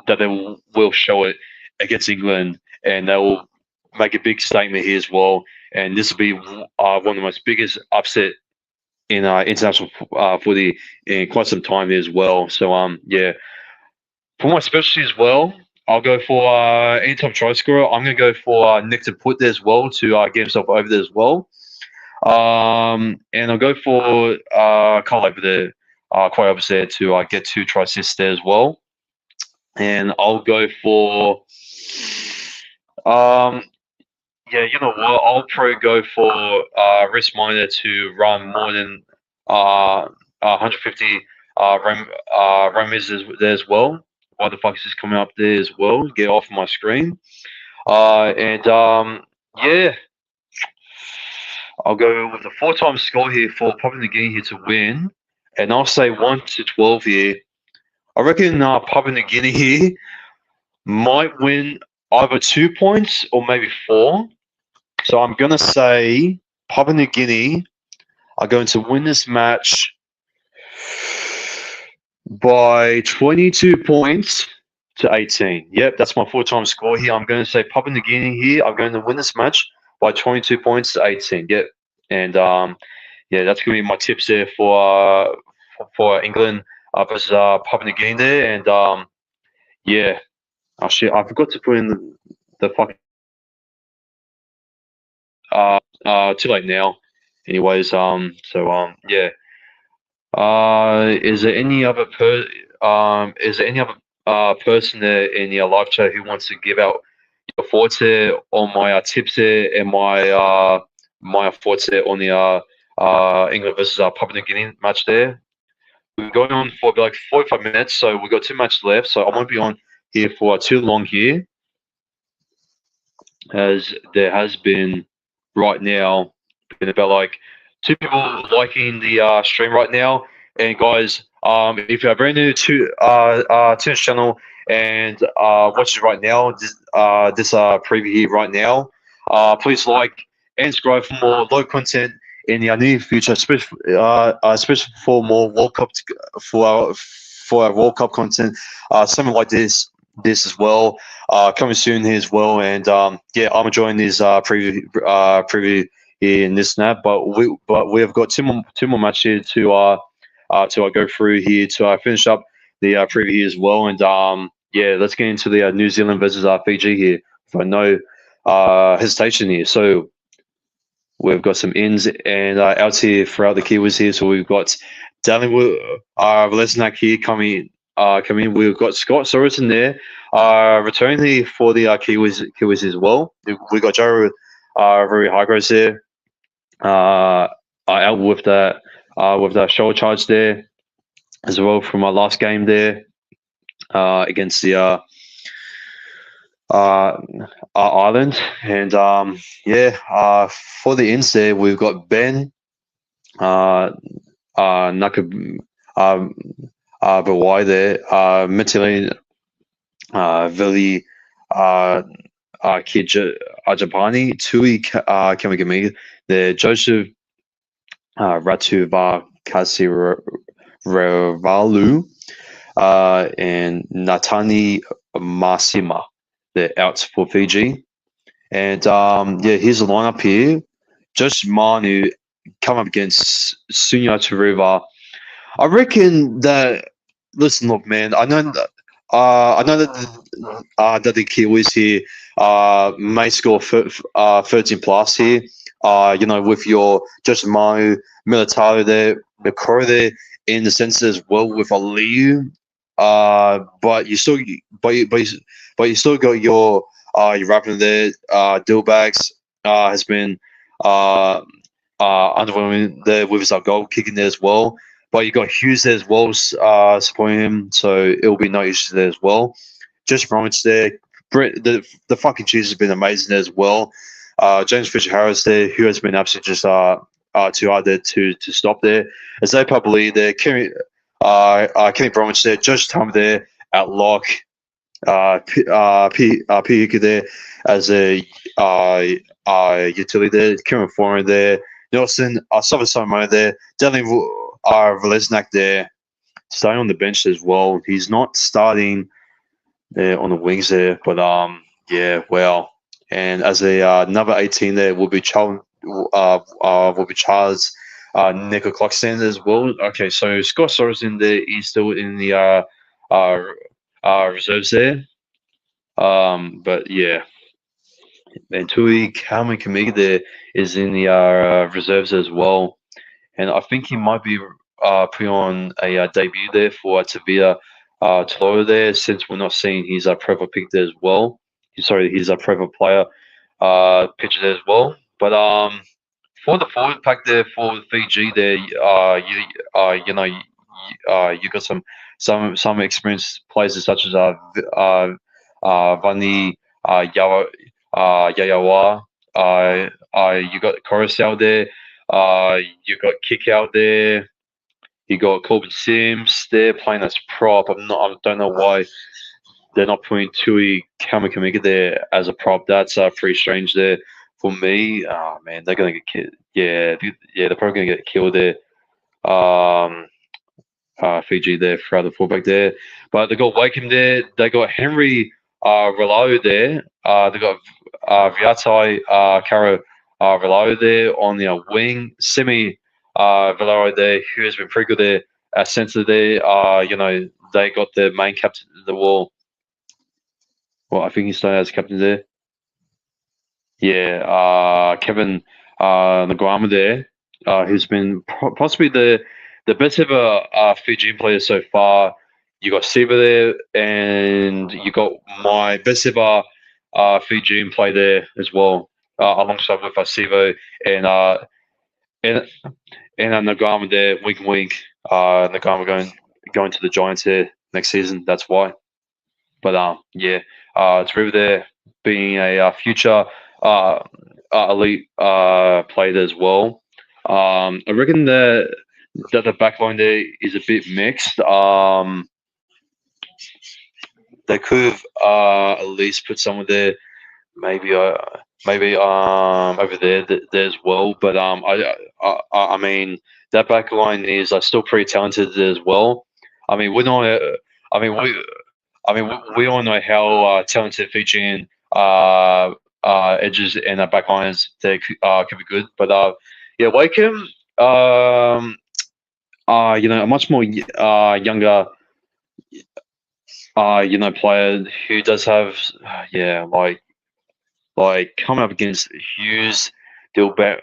that they will show it against England, and they will make a big statement here as well. And this will be one of the most biggest upset in international footy in quite some time here as well. So for my specialty as well, I'll go for anytime try scorer. I'm going to go for Nick to put there as well to get himself over there as well. And I'll go for Carl over there. Quite opposite to get 2 try assists there as well, and I'll go for you know what? I'll probably go for Risk Miner to run more than 150 run meters there as well. Why the fuck is this coming up there as well? Get off my screen. I'll go with the 4-time score here for Papua New Guinea here to win. And I'll say 1-12 here. I reckon Papua New Guinea here might win either 2 points or maybe 4. So I'm going to say Papua New Guinea are going to win this match by 22 points to 18. Yep, that's my full-time score here. I'm going to say Papua New Guinea here. I'm going to win this match by 22 points to 18. Yep, and yeah, that's going to be my tips there for England versus Papua New Guinea there. And yeah, oh shit, I forgot to put in the fucking too late now. Anyways, yeah. Is there any other person there in your live chat who wants to give out your thoughts there on my tips there and my thoughts there on the England versus Papua New Guinea match there? We're going on for about like 45 minutes, so we've got 2 matches left. So I won't be on here for too long here, as there has been right now been about like 2 people liking the stream right now. And guys, if you're brand new to this channel and watches right now, this preview here right now, please like and subscribe for more low content in the near future, especially for more World Cup for our World Cup content, something like this as well, coming soon here as well. And yeah, I'm enjoying this preview here in this snap. But we have got two more matches to go through here to finish up the preview here as well. And yeah, let's get into the New Zealand versus Fiji here for no hesitation here. So we've got some ins and outs here throughout the Kiwis here. So we've got Dallin Lesnak here coming. We've got Scott Sorensen there, returning here for the Kiwis as well. We got Joe Rui Hargreaves there, out with that shoulder charge there as well from our last game there against the Ireland. And yeah, for the ins there, we've got Ben Nakab Bawai there, Mitili Vili Ajapani, Tui Kamigami there, Joseph Ratuva Kasiravalu, and Natani Masima. They're out for Fiji. And yeah, here's the lineup here. Josh Manu come up against Sunya Taruva. I reckon that. Listen, look, man. I know that that the Kiwis here may score 13 plus here. You know, with your Josh Manu, Militaro there, Mikoro there, in the sense as well with a Liu. But you still, but you still got your rapping there. Dillbags has been underwhelming there with his goal kicking there as well. But you got Hughes there as well, supporting him, so it'll be no issues there as well. Just Bromwich there. The fucking cheese has been amazing there as well. James Fisher Harris there, who has been absolutely just too hard there to stop there. As they probably there, Kenny Bromwich there, Josh Tom there at lock. Piyuka there as a utility there. Kieran Foran there. Nelson, Savasamo there. Definitely Velesnak there. Staying on the bench as well. He's not starting there on the wings there, but yeah, well. And as a number 18 there will be Charles Nico Clockstand as well. Okay, so Scott Sorensen there is still in the reserves there. But yeah, and Tui Kalman Kamiga there is in the reserves as well, and I think he might be putting on a debut there for Tavia Tolo there, since we're not seeing his profile pick there as well. Sorry, his profile player picture there as well. But for the forward pack there for Fiji there, you know, you got some experienced players such as Vani Yayawa. You got Coruscant there. You got Kick out there. You got Corbin Sims there playing as prop. I don't know why they're not putting Tui Kamikamika there as a prop. That's pretty strange there for me. Oh man, they're gonna get killed. Yeah, they're probably gonna get killed there. Fiji there throughout the fullback there. But they got Wakeham there. They got Henry Relo there. They got Viatai Kara Relo there on the wing. Semi Valero there, who has been pretty good there at centre there. They got the main captain of the wall. Well, I think he's started as captain there. Yeah, Kevin Naguama there, who's been possibly the best ever Fijian player so far. You got Siva there, and you got my best ever Fijian player there as well, alongside with Sivo and and Nagama there. Wink, wink. Nagama going to the Giants there next season. That's why. But yeah, it's River there being a future uh, elite player as well. I reckon that the backline there is a bit mixed. They could have at least put someone there, maybe over there as well. But I mean that backline is still pretty talented as well. I mean we know. I mean we we all know how talented Fijian edges and backliners they could be good, but yeah, Wakeham, a much more younger, player who does have, yeah, like coming up against Hughes, Dilbert,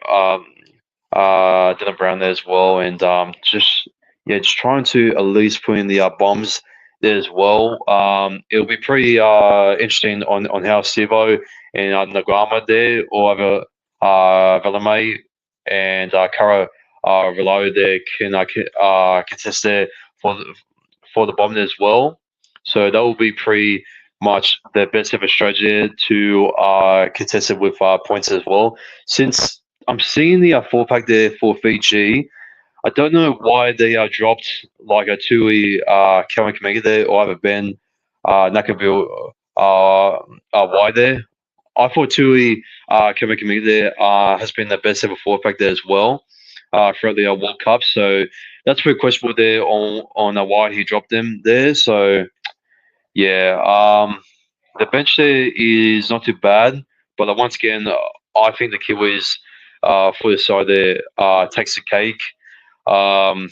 Dylan Brown there as well, and just trying to at least put in the bombs there as well. It'll be pretty interesting on how Sivo and Nagama there, or either Valame and Kara Relo there can contest there for the bomb as well. So that will be pretty much their best ever strategy to contest it with points as well. Since I'm seeing the 4 pack there for Fiji, I don't know why they dropped like a Tui Kelvin Kamega there or either Ben Nakaville why there. I thought Tui Kelvin Kamega there has been the best ever 4 pack there as well throughout the World Cup. So that's pretty questionable there on why he dropped them there. So yeah, the bench there is not too bad, but once again, I think the Kiwis for the side there takes the cake. Um,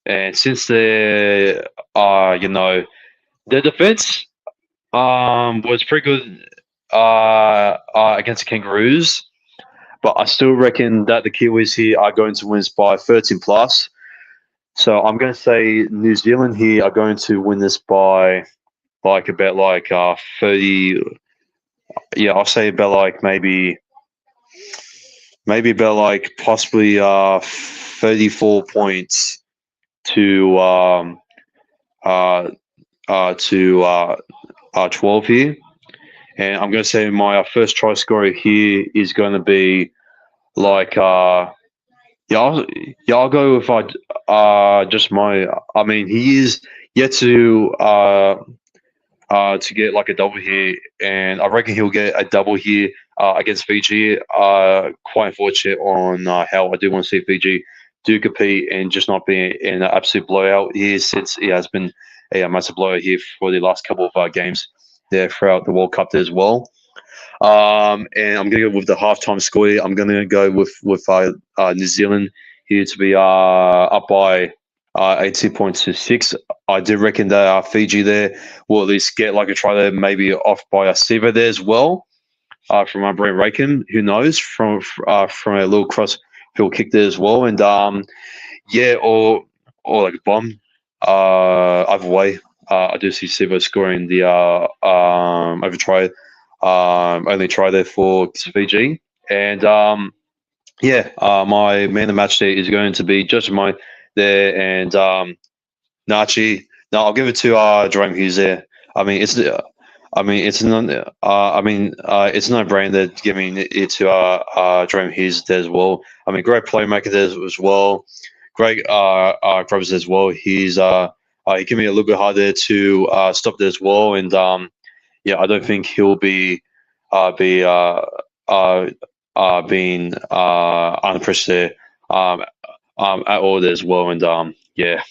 and since they're, their defense was pretty good against the Kangaroos, but I still reckon that the Kiwis here are going to win this by 13 plus. So I'm going to say New Zealand here are going to win this by like about like 30. Yeah, I'll say about like maybe about like possibly 34 points to 12 here. And I'm going to say my first try scorer here is going to be like I'll go with just my. I mean, he is yet to get like a double here, and I reckon he'll get a double here against Fiji. Quite unfortunate on how I do want to see Fiji do compete and just not be in an absolute blowout here, since it has been a massive blowout here for the last couple of games there throughout the World Cup there as well. And I'm going to go with the halftime score. I'm going to go with New Zealand here to be up by 18 points to 6. I do reckon that Fiji there will at least get like a try there, maybe off by a Siva there as well. From Brian Raken, who knows, from a little cross field kick there as well. And yeah, or like a bomb. Either way, I do see Siva scoring the over try. Only try there for Fiji. And yeah, my man of the match there is going to be Judge Mine there, and Nachi. No, I'll give it to Jerome Hughes there. I mean, it's it's no brain that giving it to Jerome Hughes there as well. I mean, great playmaker there as well. Great Grubbs as well. He can be a little bit harder to stop there as well, and yeah, I don't think he'll be being under pressure there at all there as well. And yeah,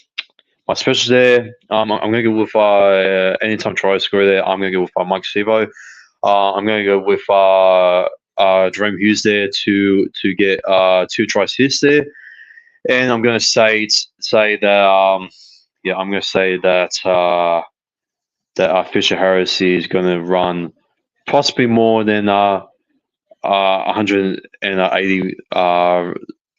My specials there. I'm going to go with anytime try scorer there. I'm going to go with Mike Sivo. I'm going to go with Jerome Hughes there to get 2 try assists there, and I'm going to say that I'm going to say that Fisher Harris is going to run possibly more than 180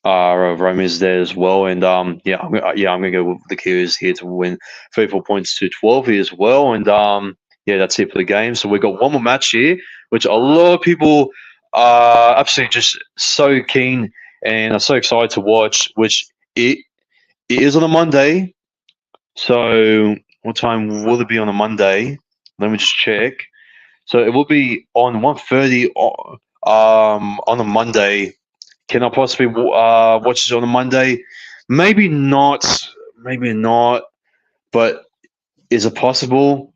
Romans there as well, and I'm gonna go with the Kiwis here to win 34 points to 12 here as well, and that's it for the game. So we've got one more match here, which a lot of people are absolutely just so keen and are so excited to watch. Which it is on a Monday. So what time will it be on a Monday? Let me just check. So it will be on 1:30 on a Monday. Can I possibly watch this on a Monday? Maybe not. Maybe not. But is it possible?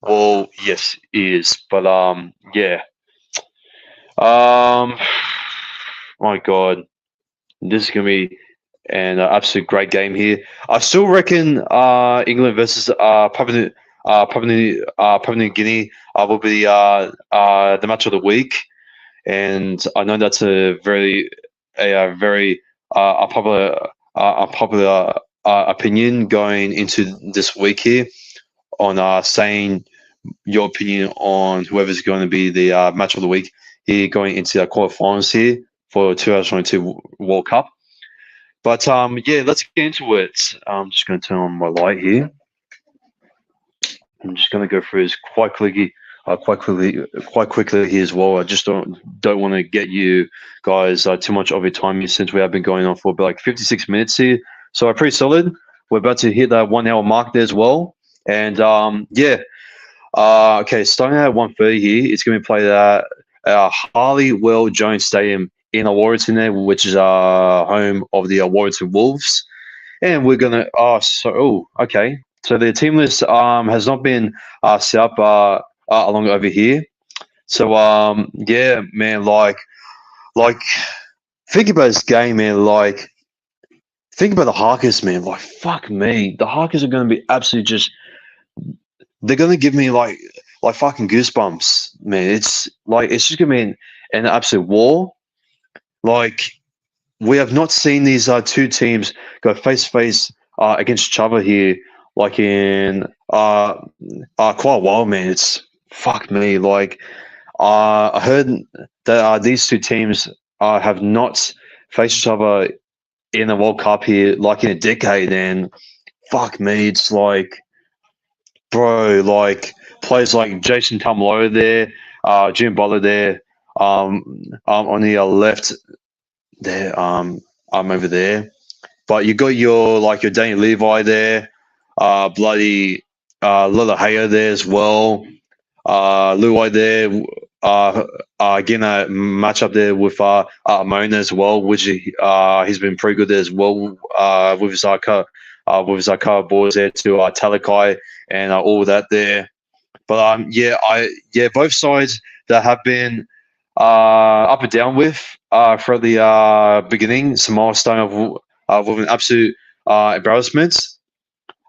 Well, yes, it is. But yeah. My God, this is gonna be an absolute great game here. I still reckon England versus Papua New Guinea will be the match of the week, and I know that's a very unpopular opinion going into this week here on saying your opinion on whoever's going to be the match of the week here going into the quarterfinals here for 2022 World Cup. But let's get into it. I'm just going to turn on my light here. I'm just going to go through this quite quickly here as well. I just don't want to get you guys too much of your time here since we have been going on for about like 56 minutes here. So pretty solid. We're about to hit that 1 hour mark there as well. And okay, starting at 1:30 here, it's going to be played at Harley Well Jones Stadium in Warrington there, which is home of the Warrington Wolves. And we're going to, okay. So the team list has not been set up along over here. So man, like think about this game, man. Like think about the Harkers, man. Like fuck me, the Harkers are going to be absolutely just. They're going to give me like fucking goosebumps, man. It's just going to be an absolute war. Like we have not seen these two teams go face to face against each other here. Like in quite a while, man. It's fuck me. Like I heard that these two teams have not faced each other in the World Cup here, like in a decade. And fuck me, it's like, bro, like players like Jason Tamalo there, Jim Butler there, on the left there, I'm over there. But you got your Danny Levi there. Bloody Lillahaya there as well. Luai there. Again, a match up there with Mona as well, which he's been pretty good there as well with his cover boards there to Talakai and all that there. But both sides that have been up and down with for the beginning. Samoa starting off with an absolute embarrassment.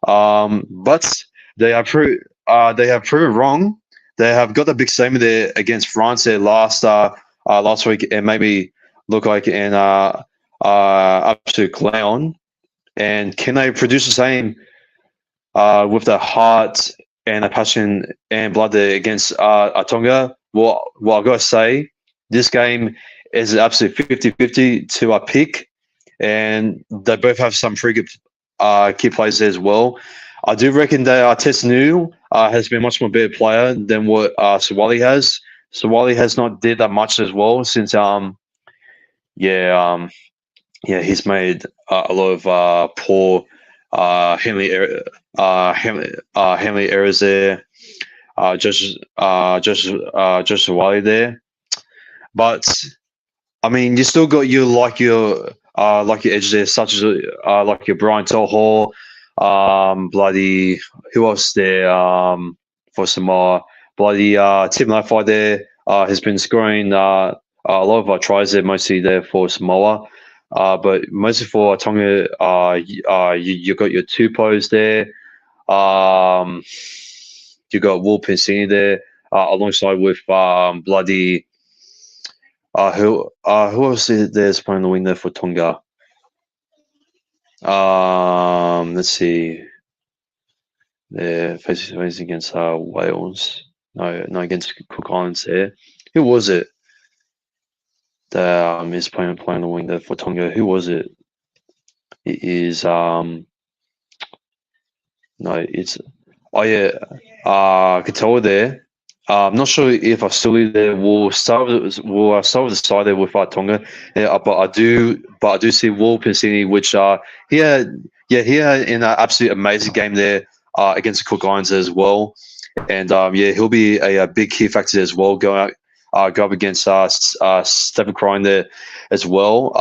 But they have proven wrong. They have got a big statement there against France there last week, and maybe look like an absolute clown. And can they produce the same with the heart and the passion and blood there against Tonga? Well, I gotta say, this game is an absolute 50-50 to a pick, and they both have some pretty good key players there as well. I do reckon that Tessanu has been a much more better player than what Sawali has. Sawali has not did that much as well since he's made a lot of poor Henley errors there. Just Sawali there, but I mean you still got your edges there, such as like your Brian Toho. Bloody who else there for Samoa? Bloody Tim Lafai there has been scoring a lot of tries there, mostly there for Samoa. But mostly for Tonga, you got your Tupos there. You got Will Pincini there, alongside with bloody who else is there's playing the wing there for Tonga? Let's see. They're facing against Wales. No, against Cook Islands there. Who was it that is playing the wing there for Tonga? Who was it? It is no, it's yeah, Katoa there. I'm not sure if I still leave there. We'll start with the side there with Tonga. Yeah, but I do see Will Pincini, which he had an absolute amazing game there against the Cook Islands as well, and he'll be a big key factor as well. Go up against Stephen Crine there as well,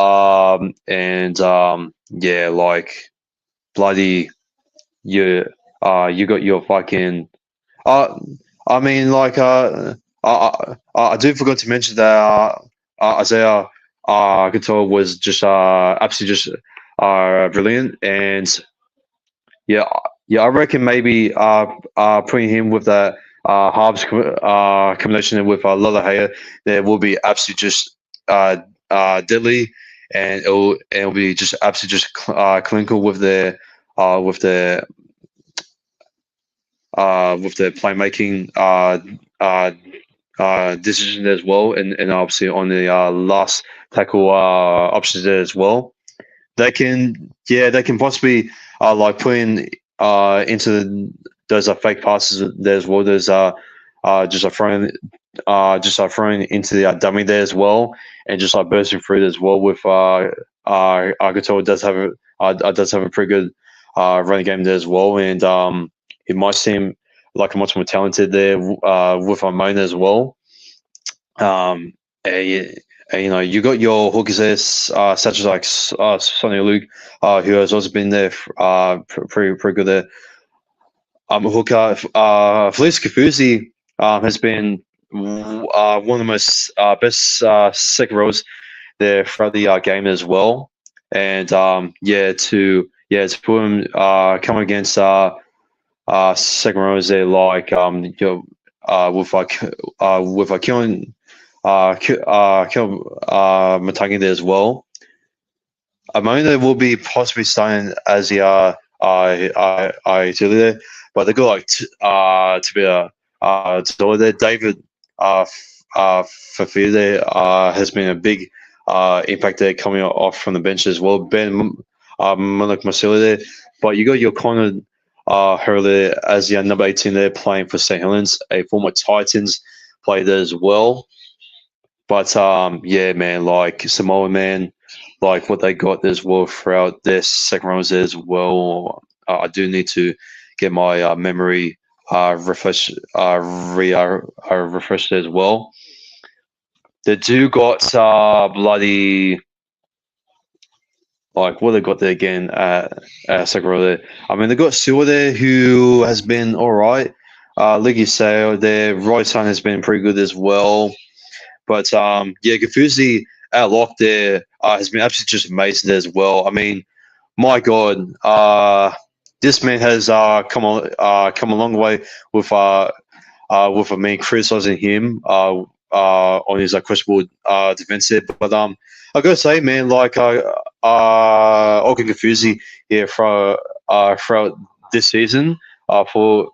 and like bloody you got your fucking uh, I mean, like, I do forgot to mention that Isaiah Couture was just absolutely just brilliant, and yeah, I reckon maybe putting him with that halves combination with Lola Haya there will be absolutely just deadly, and it'll be just absolutely just clinical with the playmaking decision as well, and obviously on the last tackle options there as well. They can possibly like put in those fake passes there as well. There's just throwing into the dummy there as well, and just bursting through it as well with Agato does have a pretty good running game there as well, and it might seem like a much more talented there with Mona as well. You got your hookers there, such as like Sonny Luke, who has also been there, pretty good there. Hooker, Felice Kafusi has been one of the most best second rows there throughout the game as well, and to put him come against second rows there like with killing Matagi there as well. Amona will be possibly starting as the utility there, but they got to be to there. David Fafita there has been a big impact there coming off from the bench as well. Ben Malik Marcelo there, but you got your Connor Hurley as the number 18 there playing for St. Helens, a former Titans player there as well. But man, like Samoa man, like what they got as well throughout their second rounds as well. I do need to get my memory refreshed as well. They do got bloody like what they got there again at second row there. I mean, they got Sewer there who has been all right. Liggy Sale there, Royson has been pretty good as well. But Gafuzi at lock there has been absolutely just amazing as well. I mean, my God, this man has come a long way with me criticizing him on his questionable defense there. But I gotta say, man, like Oka Gafuzi here throughout this season for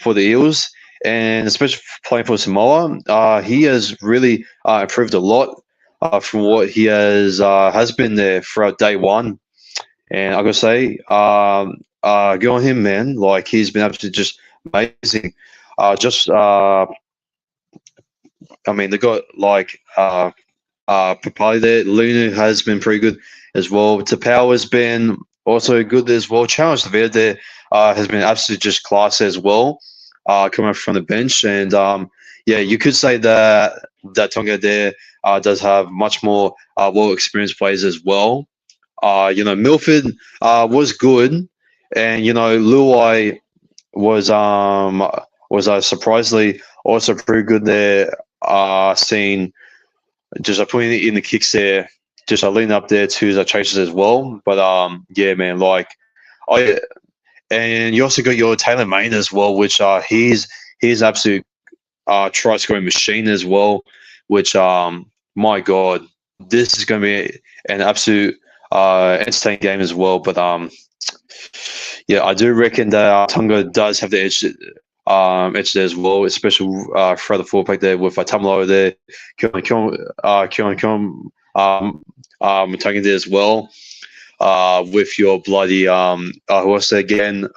the Eels, and especially playing for Samoa, he has really improved a lot from what he has been there throughout day one. And I gotta say, go on him, man. Like he's been absolutely just amazing. I mean, they got like Papali there. Luna has been pretty good as well. Tapau has been also good as well. Challenge Severe there has been absolutely just class as well. Coming up from the bench, and you could say that Tonga there does have much more well experienced players as well. Milford was good, and Luai was surprisingly also pretty good there. Seeing just putting it in the kicks there just lean up there to the chasers as well. But yeah, man, like I and you also got your Taylor Maine as well, which he's absolute try scoring machine as well. Which my god, this is going to be an absolute entertaining game as well. But yeah, I do reckon that Tonga does have the edge there as well, especially for the fullback there with Tamalo there, Kieran taking there as well. With your bloody who was it again?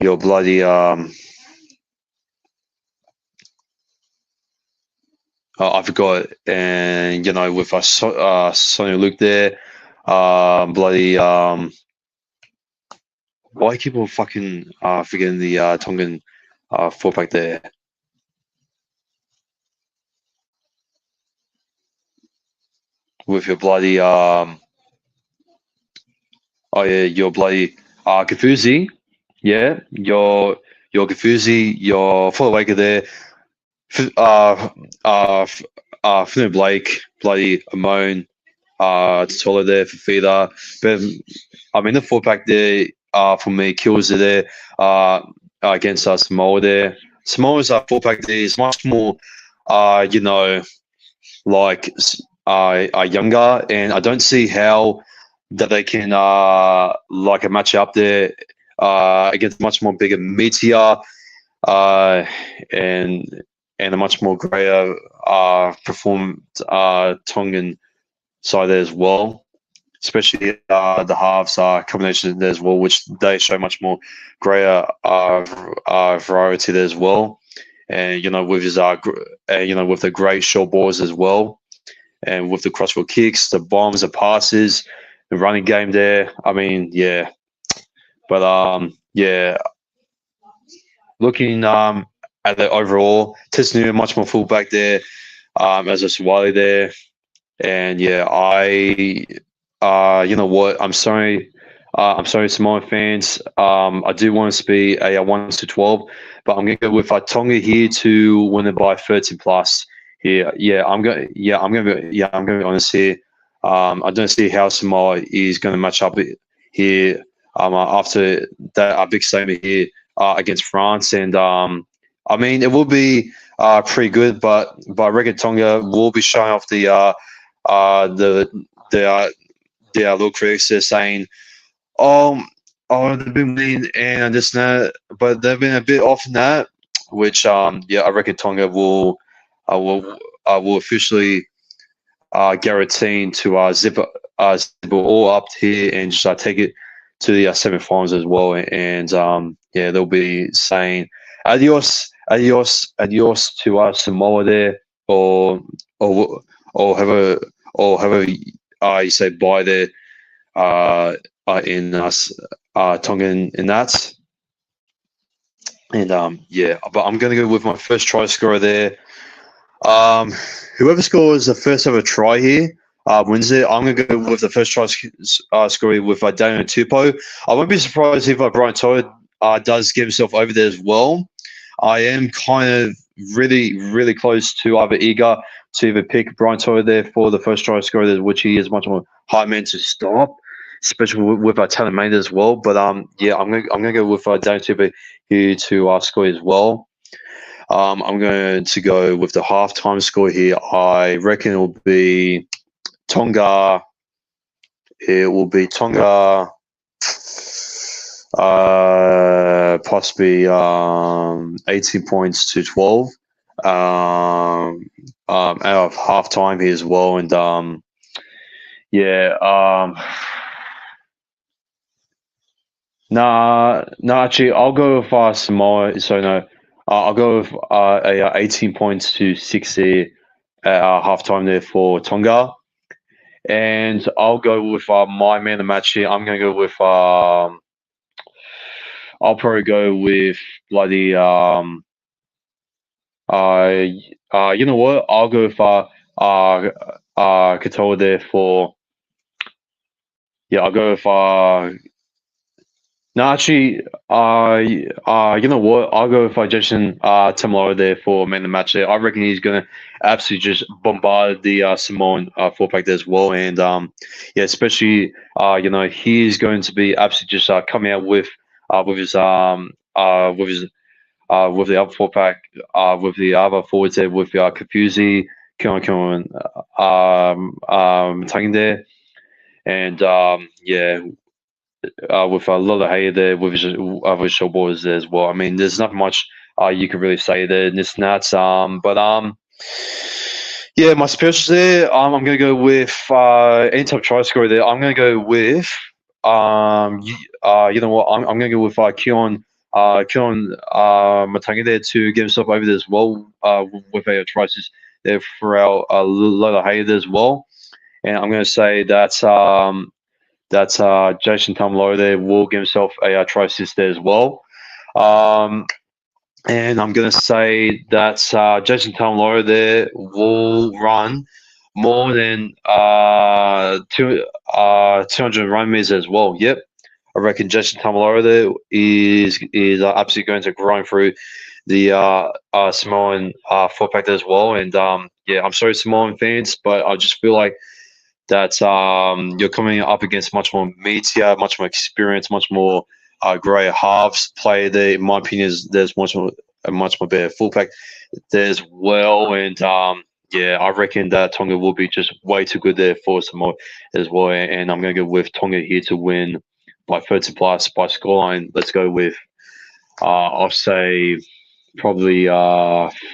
Your bloody I forgot, and with Sonny Luke there, bloody why people fucking forgetting the Tongan fullback there? With your bloody oh yeah, your bloody Kafuzi, yeah, your Kafuzi, your fullback there, Finn Blake, bloody Amon, Totola there for Feeder, but I mean the fullback there for me kills it there against Samoa there. Samoa's fullback there is much more like younger, and I don't see how that they can like a match up there against much more bigger meteor and a much more greater performed Tongan side there as well. Especially the halves combination there as well, which they show much more greater variety there as well. And with his with the great short balls as well, and with the crossfield kicks, the bombs, the passes, the running game there. I mean, yeah, but yeah, looking at the overall, Tisnu much more fullback there, as a Swali there, and yeah, you know what? I'm sorry, Samoan fans. I do want to be a 1-12, but I'm gonna go with Tonga here to win it by 13 plus. Here, I'm gonna be honest here. I don't see how Samoa is going to match up here after that big statement here against France, and I mean it will be pretty good, but I reckon Tonga will be showing off the little critics are saying, they've been winning and this and that, but they've been a bit off in that, which yeah, I reckon Tonga will officially guarantee to zip it all up here and just take it to the semi-finals as well, and yeah, they'll be saying adios to Samoa there, or have a you say bye there in Tongan in that. And yeah, but I'm going to go with my first try scorer there. Whoever scores the first ever try here wins it. I'm going to go with the first try scorer with Daniel Tupou. I won't be surprised if Brian Todd does get himself over there as well. I am kind of really, really close to eager to either pick Brian Todd there for the first try scorer there, which he is much more high man to stop, especially with talent main as well. But yeah, I'm gonna go with Daniel Tupou here to score as well. I'm going to go with the halftime score here. I reckon it will be Tonga. It will be Tonga. Possibly 18 points to 12. Out of halftime here as well, and yeah. Actually, I'll go with Samoa. So no. I'll go with a 18 points to 6 here at halftime there for Tonga. And I'll go with my man of the match here. I'm going to go with, I'll probably go with bloody, you know what? I'll go with Katoa there for, yeah, I'll go with No, actually, you know what? I'll go with Jason Tamalo there for man of the match. There, I reckon he's gonna absolutely just bombard the Samoan fullback there as well, and yeah, especially he's going to be absolutely just coming out with his with the other fullback with the other forwards there with Kafuzi, Kyon, Tang there, and yeah, with a lot of hay there with his other showboys there as well. I mean, there's not much you can really say there in this nuts. But yeah, my specials there. I'm gonna go with any type of try scorer there. I'm gonna go with you know what? I'm gonna go with Keon Matanga there to get himself over there as well. With a try assist there for our lot of hay there as well. And I'm gonna say that Jason Tumlo there will give himself a try assist there as well. Um, and I'm going to say that Jason Tumlo there will run more than 200 run meters as well. Yep. I reckon Jason Tamaloro there is absolutely going to grind through the Samoan footback as well. And yeah, I'm sorry, Samoan fans, but I just feel like that you're coming up against much more meatier, much more experience, much more grey halves play there. In my opinion, there's a much more better fullback there as well. And yeah, I reckon that Tonga will be just way too good there for Samoa as well. And I'm going to go with Tonga here to win by 30 plus by scoreline. Let's go with, I'll say, probably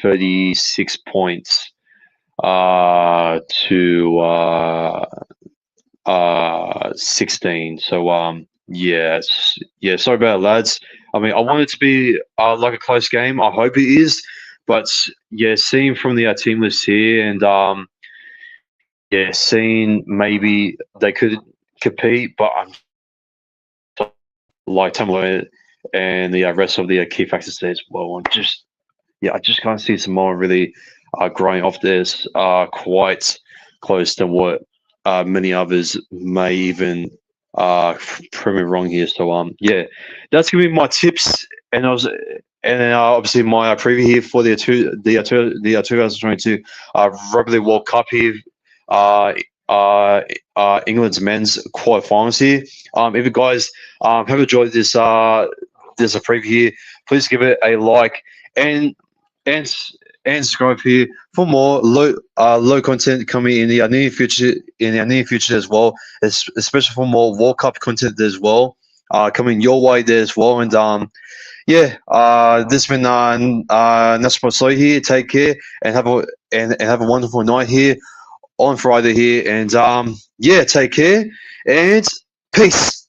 36 points to 16. So yeah, yeah. Sorry about it, lads. I mean, I want it to be like a close game. I hope it is, but yeah, seeing from the team list here, and yeah, seeing maybe they could compete, but I'm like Tamala and the rest of the key factors there as well. I'm just yeah, I just can't see Samoa really growing off this quite close to what many others may even prove me wrong here. So yeah, that's gonna be my tips, and I was and then obviously my preview here for the 2022 Rugby League World Cup here. Uh, England's men's quarterfinals here. If you guys have enjoyed this a preview here, please give it a like and and subscribe here for more low content coming in the near future as well, especially for more World Cup content as well coming your way there as well. And yeah, this has been Nasper Soy here. Take care and have a wonderful night here on Friday here. And yeah, take care and peace.